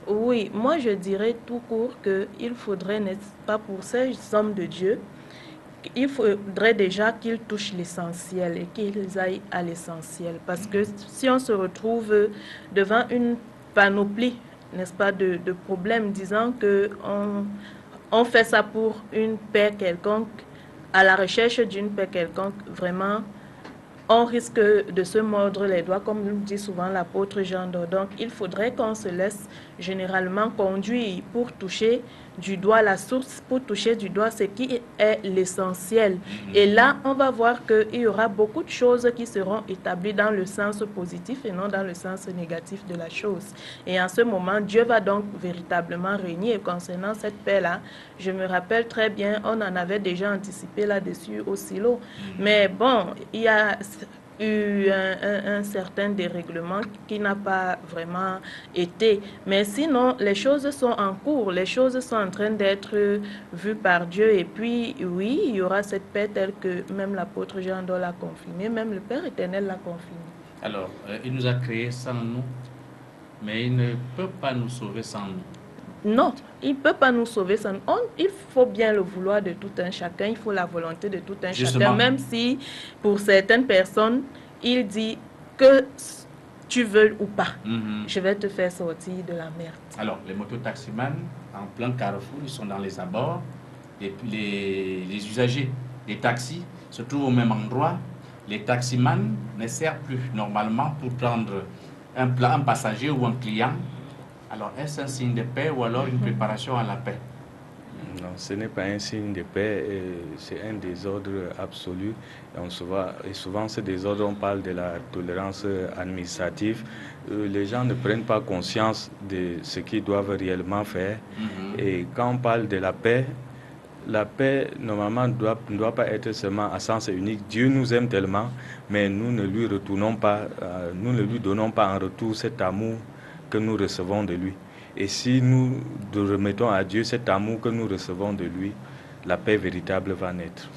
Oui, moi je dirais tout court qu'il faudrait, n'est-ce pas, pour ces hommes de Dieu, il faudrait déjà qu'ils touchent l'essentiel et qu'ils aillent à l'essentiel. Parce que si on se retrouve devant une panoplie, n'est-ce pas, de problèmes, disant qu'on fait ça pour une paix quelconque, à la recherche d'une paix quelconque, vraiment, on risque de se mordre les doigts, comme nous dit souvent l'apôtre Jean. Donc, il faudrait qu'on se laisse généralement conduire pour toucher du doigt la source, pour toucher du doigt ce qui est l'essentiel. Et là, on va voir qu'il y aura beaucoup de choses qui seront établies dans le sens positif et non dans le sens négatif de la chose. Et en ce moment, Dieu va donc véritablement régner. Et concernant cette paix-là, je me rappelle très bien, on en avait déjà anticipé là-dessus au silo. Mais bon, il y a eu un certain dérèglement qui n'a pas vraiment été. Mais sinon, les choses sont en cours, les choses sont en train d'être vues par Dieu. Et puis, oui, il y aura cette paix telle que même l'apôtre Jean l'a confirmé, même le Père éternel l'a confirmé. Alors, il nous a créés sans nous, mais il ne peut pas nous sauver sans nous. Non, il ne peut pas nous sauver sans nous. Il faut bien le vouloir de tout un chacun, il faut la volonté de tout un chacun, même si pour certaines personnes, il dit que tu veux ou pas, je vais te faire sortir de la merde. Alors, les mototaximans, en plein carrefour, ils sont dans les abords, et puis les usagers des taxis se trouvent au même endroit. Les taximans ne servent plus normalement pour prendre un passager ou un client. Alors, est-ce un signe de paix ou alors une préparation à la paix? Non, ce n'est pas un signe de paix, c'est un désordre absolu. Et souvent, ce désordre, on parle de la tolérance administrative. Les gens ne prennent pas conscience de ce qu'ils doivent réellement faire. Et quand on parle de la paix, normalement, ne doit pas être seulement à sens unique. Dieu nous aime tellement, mais nous ne lui retournons pas, nous ne lui donnons pas en retour cet amour que nous recevons de lui. Et si nous remettons à Dieu cet amour que nous recevons de lui, la paix véritable va naître.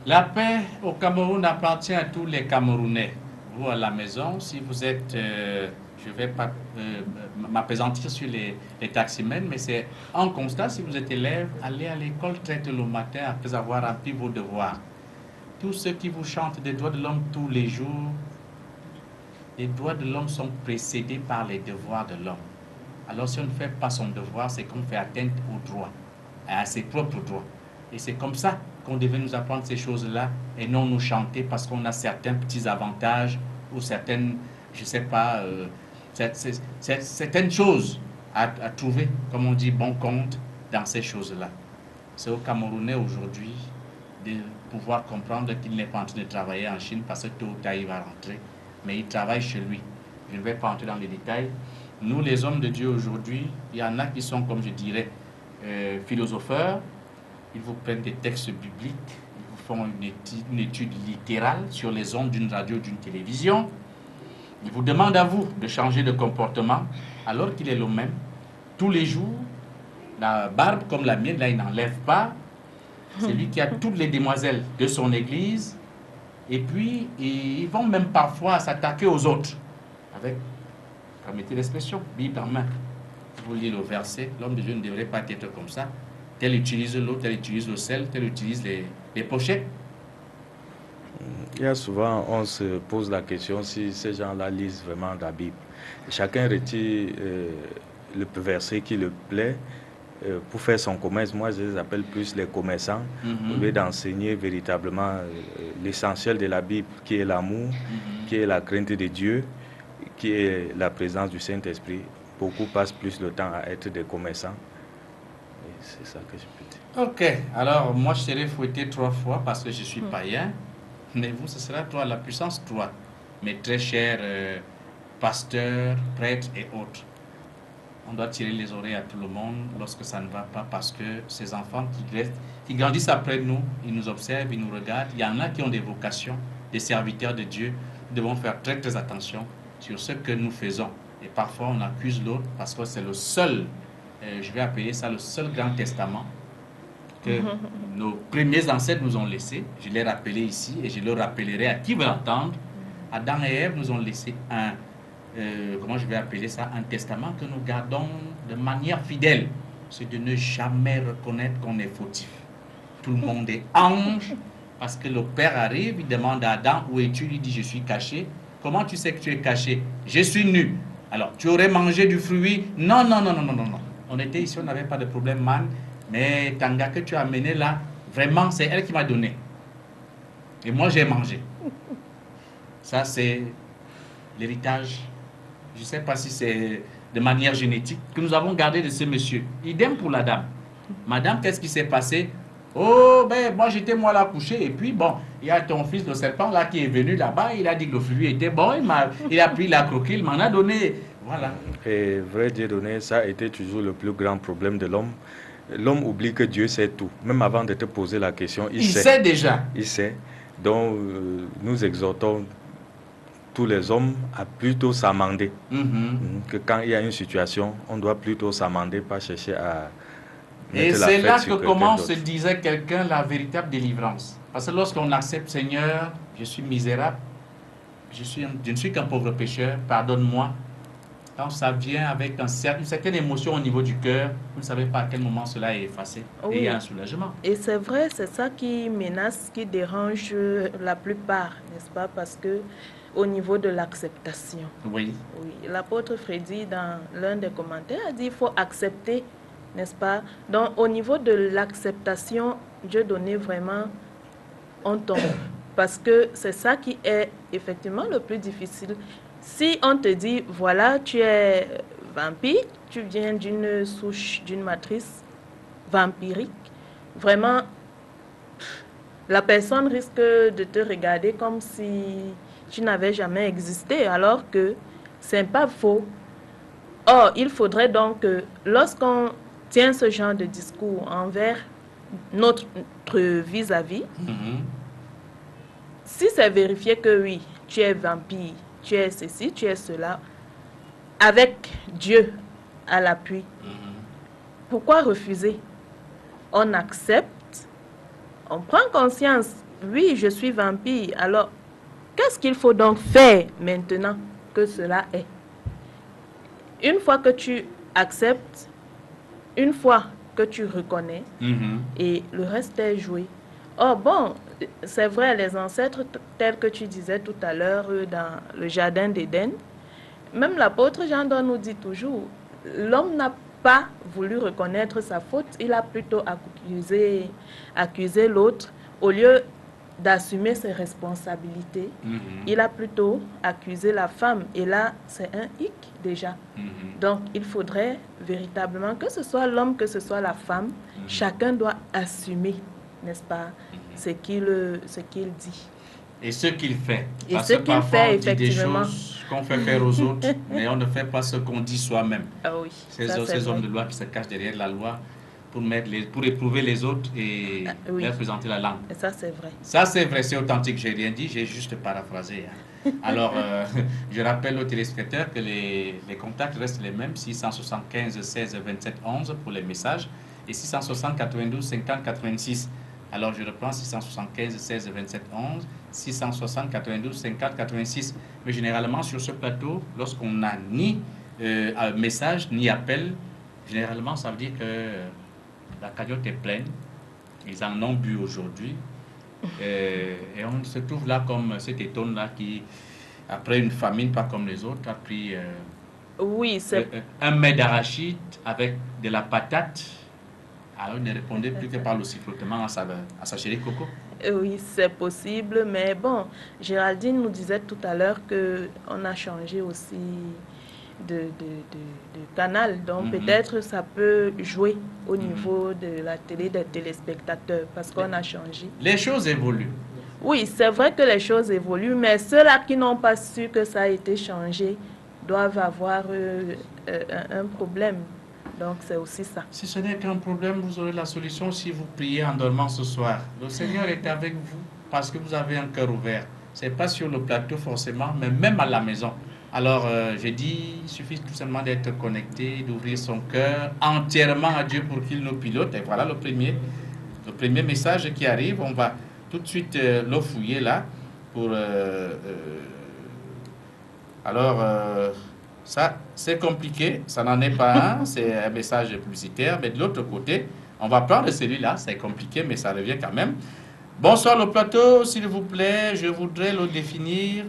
La paix au Cameroun appartient à tous les Camerounais. Vous à la maison, si vous êtes, je ne vais pas m'appesantir sur les taximens, mais c'est un constat, si vous êtes élève, allez à l'école très tôt le matin après avoir rempli vos devoirs. Tous ceux qui vous chantent des droits de l'homme tous les jours, les droits de l'homme sont précédés par les devoirs de l'homme. Alors si on ne fait pas son devoir, c'est qu'on fait atteinte aux droits, à ses propres droits. Et c'est comme ça qu'on devait nous apprendre ces choses-là et non nous chanter parce qu'on a certains petits avantages ou certaines, je ne sais pas, certaines choses à trouver, comme on dit, bon compte dans ces choses-là. C'est aux Camerounais aujourd'hui de pouvoir comprendre qu'il n'est pas en train de travailler en Chine parce que tôt ou tard il va rentrer. Mais il travaille chez lui. Je ne vais pas entrer dans les détails. Nous, les hommes de Dieu aujourd'hui, il y en a qui sont, comme je dirais, philosopheurs. Ils vous prennent des textes bibliques, ils vous font une étude littérale sur les ondes d'une radio, d'une télévision. Ils vous demandent à vous de changer de comportement alors qu'il est le même. Tous les jours, la barbe comme la mienne, là, il n'enlève pas. C'est lui qui a toutes les demoiselles de son église. Et puis, ils vont même parfois s'attaquer aux autres. Avec, permettez l'expression, Bible en main. Vous lisez le verset, l'homme de Dieu ne devrait pas être comme ça. Tel utilise l'eau, tel utilise le sel, tel utilise les pochettes. Il y a souvent, on se pose la question si ces gens-là lisent vraiment la Bible. Chacun retire le verset qui le plaît pour faire son commerce. Moi, je les appelle plus les commerçants, au lieu d'enseigner véritablement l'essentiel de la Bible, qui est l'amour, qui est la crainte de Dieu, qui est la présence du Saint-Esprit. Beaucoup passent plus le temps à être des commerçants. Et c'est ça que je peux dire. Ok, alors moi je serai fouetté 3 fois parce que je suis païen, mais vous, ce sera 3, la puissance 3. Mes très chers pasteurs, prêtres et autres. On doit tirer les oreilles à tout le monde lorsque ça ne va pas parce que ces enfants qui grandissent après nous, ils nous observent, ils nous regardent. Il y en a qui ont des vocations, des serviteurs de Dieu. Nous devons faire très très attention sur ce que nous faisons. Et parfois on accuse l'autre parce que c'est le seul, je vais appeler ça le seul grand testament que nos premiers ancêtres nous ont laissé. Je l'ai rappelé ici et je le rappellerai à qui veut entendre. Adam et Ève nous ont laissé un comment je vais appeler ça, un testament que nous gardons de manière fidèle, c'est de ne jamais reconnaître qu'on est fautif. Tout le monde est ange, parce que le Père arrive, il demande à Adam, où es-tu? Il dit, je suis caché. Comment tu sais que tu es caché? Je suis nu. Alors, tu aurais mangé du fruit? Non, non, non, non, non, non, non. On était ici, on n'avait pas de problème, man. Mais Tanga que tu as amené là, vraiment, c'est elle qui m'a donné. Et moi, j'ai mangé. Ça, c'est l'héritage. Je ne sais pas si c'est de manière génétique que nous avons gardé de ce monsieur. Idem pour la dame. Madame, qu'est-ce qui s'est passé? Oh, ben, moi, j'étais moi là couché. Et puis, bon, il y a ton fils, le serpent, là, qui est venu là-bas. Il a dit que le fruit était bon. Il a pris, il a croqué, il m'en a donné. Voilà. Et vrai Dieu donné, ça a été toujours le plus grand problème de l'homme. L'homme oublie que Dieu sait tout. Même avant de te poser la question, il sait déjà. Il sait. Donc, nous exhortons tous les hommes à plutôt s'amender. Que quand il y a une situation, on doit plutôt s'amender, pas chercher à... Et c'est là que commence, disait quelqu'un, la véritable délivrance. Parce que lorsqu'on accepte, Seigneur, je suis misérable, je ne suis qu'un pauvre pécheur, pardonne-moi. Quand ça vient avec une certaine émotion au niveau du cœur, vous ne savez pas à quel moment cela est effacé. Oui. Et il y a un soulagement. Et c'est vrai, c'est ça qui menace, qui dérange la plupart, n'est-ce pas? Parce que au niveau de l'acceptation. Oui. Oui. L'apôtre Freddy, dans l'un des commentaires, a dit qu'il faut accepter, n'est-ce pas? Donc, au niveau de l'acceptation, Dieu donné vraiment, on tombe. Parce que c'est ça qui est effectivement le plus difficile. Si on te dit, voilà, tu es vampire, tu viens d'une souche, d'une matrice vampirique, vraiment, la personne risque de te regarder comme si tu n'avais jamais existé, alors que ce n'est pas faux. Or, il faudrait donc que lorsqu'on tient ce genre de discours envers notre vis-à-vis, si c'est vérifié que oui, tu es vampire, tu es ceci, tu es cela, avec Dieu à l'appui, pourquoi refuser? On accepte, on prend conscience, oui, je suis vampire, alors qu'est-ce qu'il faut donc faire maintenant que cela est? Une fois que tu acceptes, une fois que tu reconnais, et le reste est joué. Oh bon, c'est vrai, les ancêtres, tels que tu disais tout à l'heure dans le jardin d'Éden, même l'apôtre Jean nous dit toujours, l'homme n'a pas voulu reconnaître sa faute, il a plutôt accusé l'autre au lieu d'assumer ses responsabilités. Il a plutôt accusé la femme, et là, c'est un hic déjà. Donc, il faudrait véritablement, que ce soit l'homme, que ce soit la femme, chacun doit assumer, n'est-ce pas, ce qu'il dit. Et ce qu'il fait. Et parce ce que qu'il fait, on dit effectivement. des choses qu'on fait faire aux autres, mais on ne fait pas ce qu'on dit soi-même. Ah oui, ces hommes de loi qui se cachent derrière la loi pour éprouver les autres et leur présenter la langue. Et ça, c'est vrai. Ça, c'est vrai, c'est authentique. J'ai rien dit, j'ai juste paraphrasé. Alors, je rappelle aux téléspectateurs que les contacts restent les mêmes, 675 16 27 11 pour les messages et 660 92 50 86. Alors, je reprends 675 16 27 11, 660 92 50 86. Mais généralement, sur ce plateau, lorsqu'on n'a ni message ni appel, généralement, ça veut dire que la cagnotte est pleine. Ils en ont bu aujourd'hui. Et on se trouve là comme cet étonne-là qui, après une famine pas comme les autres, a pris un mets d'arachide avec de la patate. Alors, il ne répondait plus que par le sifflotement à sa chérie Coco. Oui, c'est possible, mais bon, Géraldine nous disait tout à l'heure qu'on a changé aussi de canal, donc peut-être ça peut jouer au niveau de la télé des téléspectateurs, parce qu'on a changé. Les choses évoluent. Oui, c'est vrai que les choses évoluent, mais ceux-là qui n'ont pas su que ça a été changé doivent avoir un problème. Donc, c'est aussi ça. Si ce n'est qu'un problème, vous aurez la solution si vous priez en dormant ce soir. Le Seigneur est avec vous parce que vous avez un cœur ouvert. Ce n'est pas sur le plateau forcément, mais même à la maison. Alors, j'ai dit, il suffit tout simplement d'être connecté, d'ouvrir son cœur entièrement à Dieu pour qu'il nous pilote. Et voilà le premier message qui arrive. On va tout de suite le fouiller là pour Alors, ça, c'est compliqué, ça n'en est pas un, c'est un message publicitaire, mais de l'autre côté, on va prendre celui-là, c'est compliqué, mais ça revient quand même. Bonsoir le plateau, s'il vous plaît, je voudrais le définir,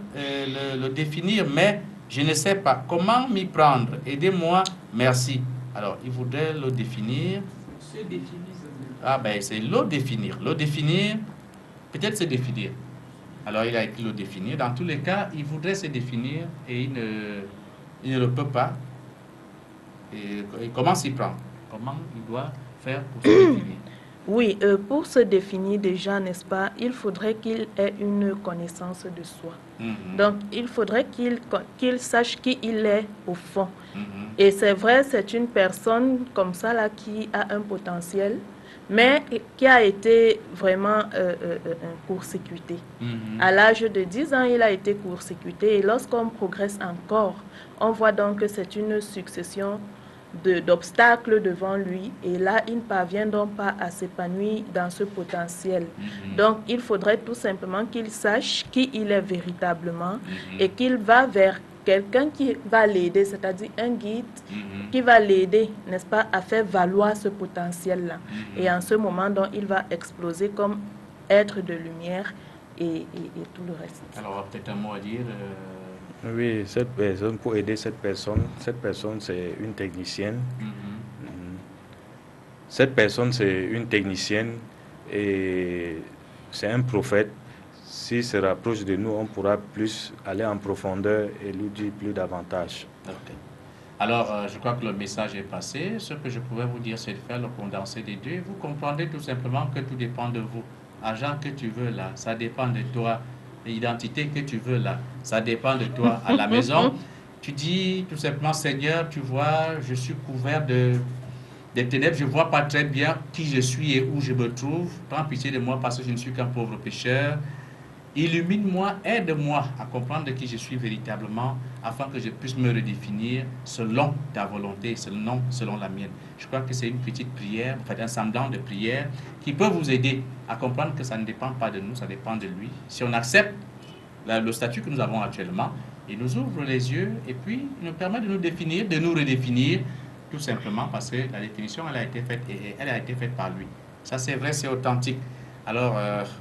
mais je ne sais pas comment m'y prendre. Aidez-moi, merci. Alors, il voudrait le définir. Se définir. Ah ben, c'est le définir. Le définir, peut-être se définir. Alors, il a écrit le définir. Dans tous les cas, il voudrait se définir et il ne le peut pas. Et comment s'y prendre? Comment il doit faire pour se définir? Oui, pour se définir déjà, n'est-ce pas, il faudrait qu'il ait une connaissance de soi. Donc, il faudrait qu'il sache qui il est au fond. Et c'est vrai, c'est une personne comme ça là qui a un potentiel, mais qui a été vraiment court-circuité. À l'âge de 10 ans, il a été court-circuité. Et lorsqu'on progresse encore, on voit donc que c'est une succession d'obstacles devant lui, et là il ne parvient donc pas à s'épanouir dans ce potentiel. Donc il faudrait tout simplement qu'il sache qui il est véritablement et qu'il va vers quelqu'un qui va l'aider, c'est-à-dire un guide qui va l'aider, n'est-ce pas, à faire valoir ce potentiel-là. Et en ce moment, donc, il va exploser comme être de lumière et tout le reste. Alors peut-être un mot à dire. Oui, cette personne, pour aider cette personne c'est une technicienne. Cette personne c'est une technicienne et c'est un prophète. S'il se rapproche de nous, on pourra plus aller en profondeur et lui dire plus davantage. Okay. Alors, je crois que le message est passé. Ce que je pouvais vous dire, c'est de faire le condensé des deux. Vous comprendrez tout simplement que tout dépend de vous. L'argent que tu veux là, ça dépend de toi. L'identité que tu veux là, ça dépend de toi. À la maison, tu dis tout simplement, Seigneur, tu vois, je suis couvert des ténèbres, je ne vois pas très bien qui je suis et où je me trouve. Prends pitié de moi parce que je ne suis qu'un pauvre pécheur. Illumine-moi, aide-moi à comprendre qui je suis véritablement afin que je puisse me redéfinir selon ta volonté, selon la mienne. Je crois que c'est une petite prière, en fait un semblant de prière qui peut vous aider à comprendre que ça ne dépend pas de nous, ça dépend de lui. Si on accepte le statut que nous avons actuellement, il nous ouvre les yeux et puis il nous permet de nous définir, de nous redéfinir, tout simplement parce que la définition, elle a été faite et elle a été faite par lui. Ça c'est vrai, c'est authentique. Alors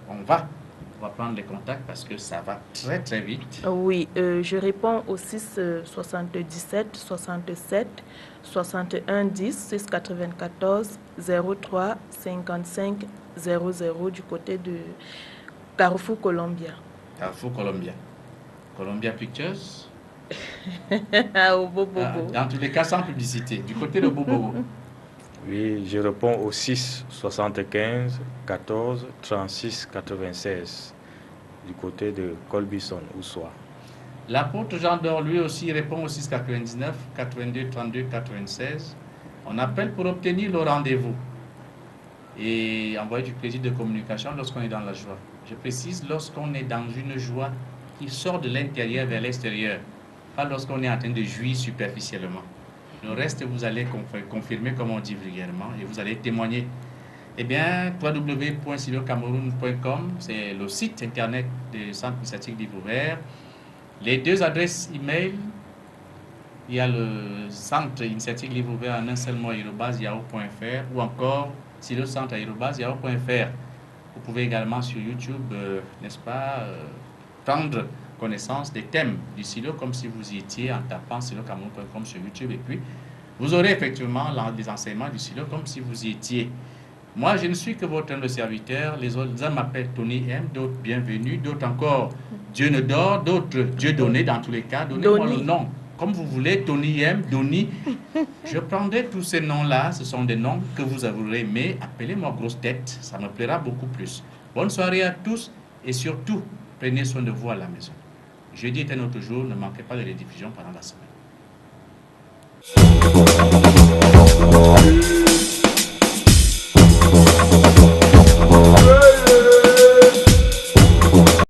on va prendre les contacts parce que ça va très très vite. Oui, je réponds au 6 77 67 61 10 6 94 03 55 00 du côté de Carrefour Colombia. Carrefour Colombia. Colombia Pictures. Au Bobobo. Dans tous les cas, sans publicité. Du côté de Bobobo. Oui, je réponds au 6 75 14 36 96 du côté de Colbison ou soit. L'apôtre Jean d'Or, lui aussi, répond au 6 99 82 32 96. On appelle pour obtenir le rendez-vous et envoyer du plaisir de communication lorsqu'on est dans la joie. Je précise, lorsqu'on est dans une joie qui sort de l'intérieur vers l'extérieur, pas lorsqu'on est en train de jouir superficiellement. Le reste, vous allez confirmer, comme on dit vulgairement, et vous allez témoigner. Eh bien, www.silocameroun.com, c'est le site internet du Centre initiatique Livre Ouvert. Les deux adresses email, il y a le Centre initiatique Livre Ouvert en un seul mot, @yahoo.fr, ou encore silocentre@yahoo.fr. Vous pouvez également sur YouTube, n'est-ce pas, prendre connaissance des thèmes du silo comme si vous y étiez en tapant silocameroun.com sur YouTube, et puis vous aurez effectivement les enseignements du silo comme si vous y étiez. Moi, je ne suis que votre humble serviteur. Les autres m'appellent Tony M, d'autres bienvenue, d'autres encore Dieu ne dort, d'autres Dieu donné. Dans tous les cas, donnez-moi le nom comme vous voulez, Tony M, Donny. Je prendrai tous ces noms-là, ce sont des noms que vous aurez aimés. Appelez-moi grosse tête, ça me plaira beaucoup plus. Bonne soirée à tous et surtout, prenez soin de vous à la maison. Jeudi est un autre jour, ne manquez pas de rediffusion pendant la semaine.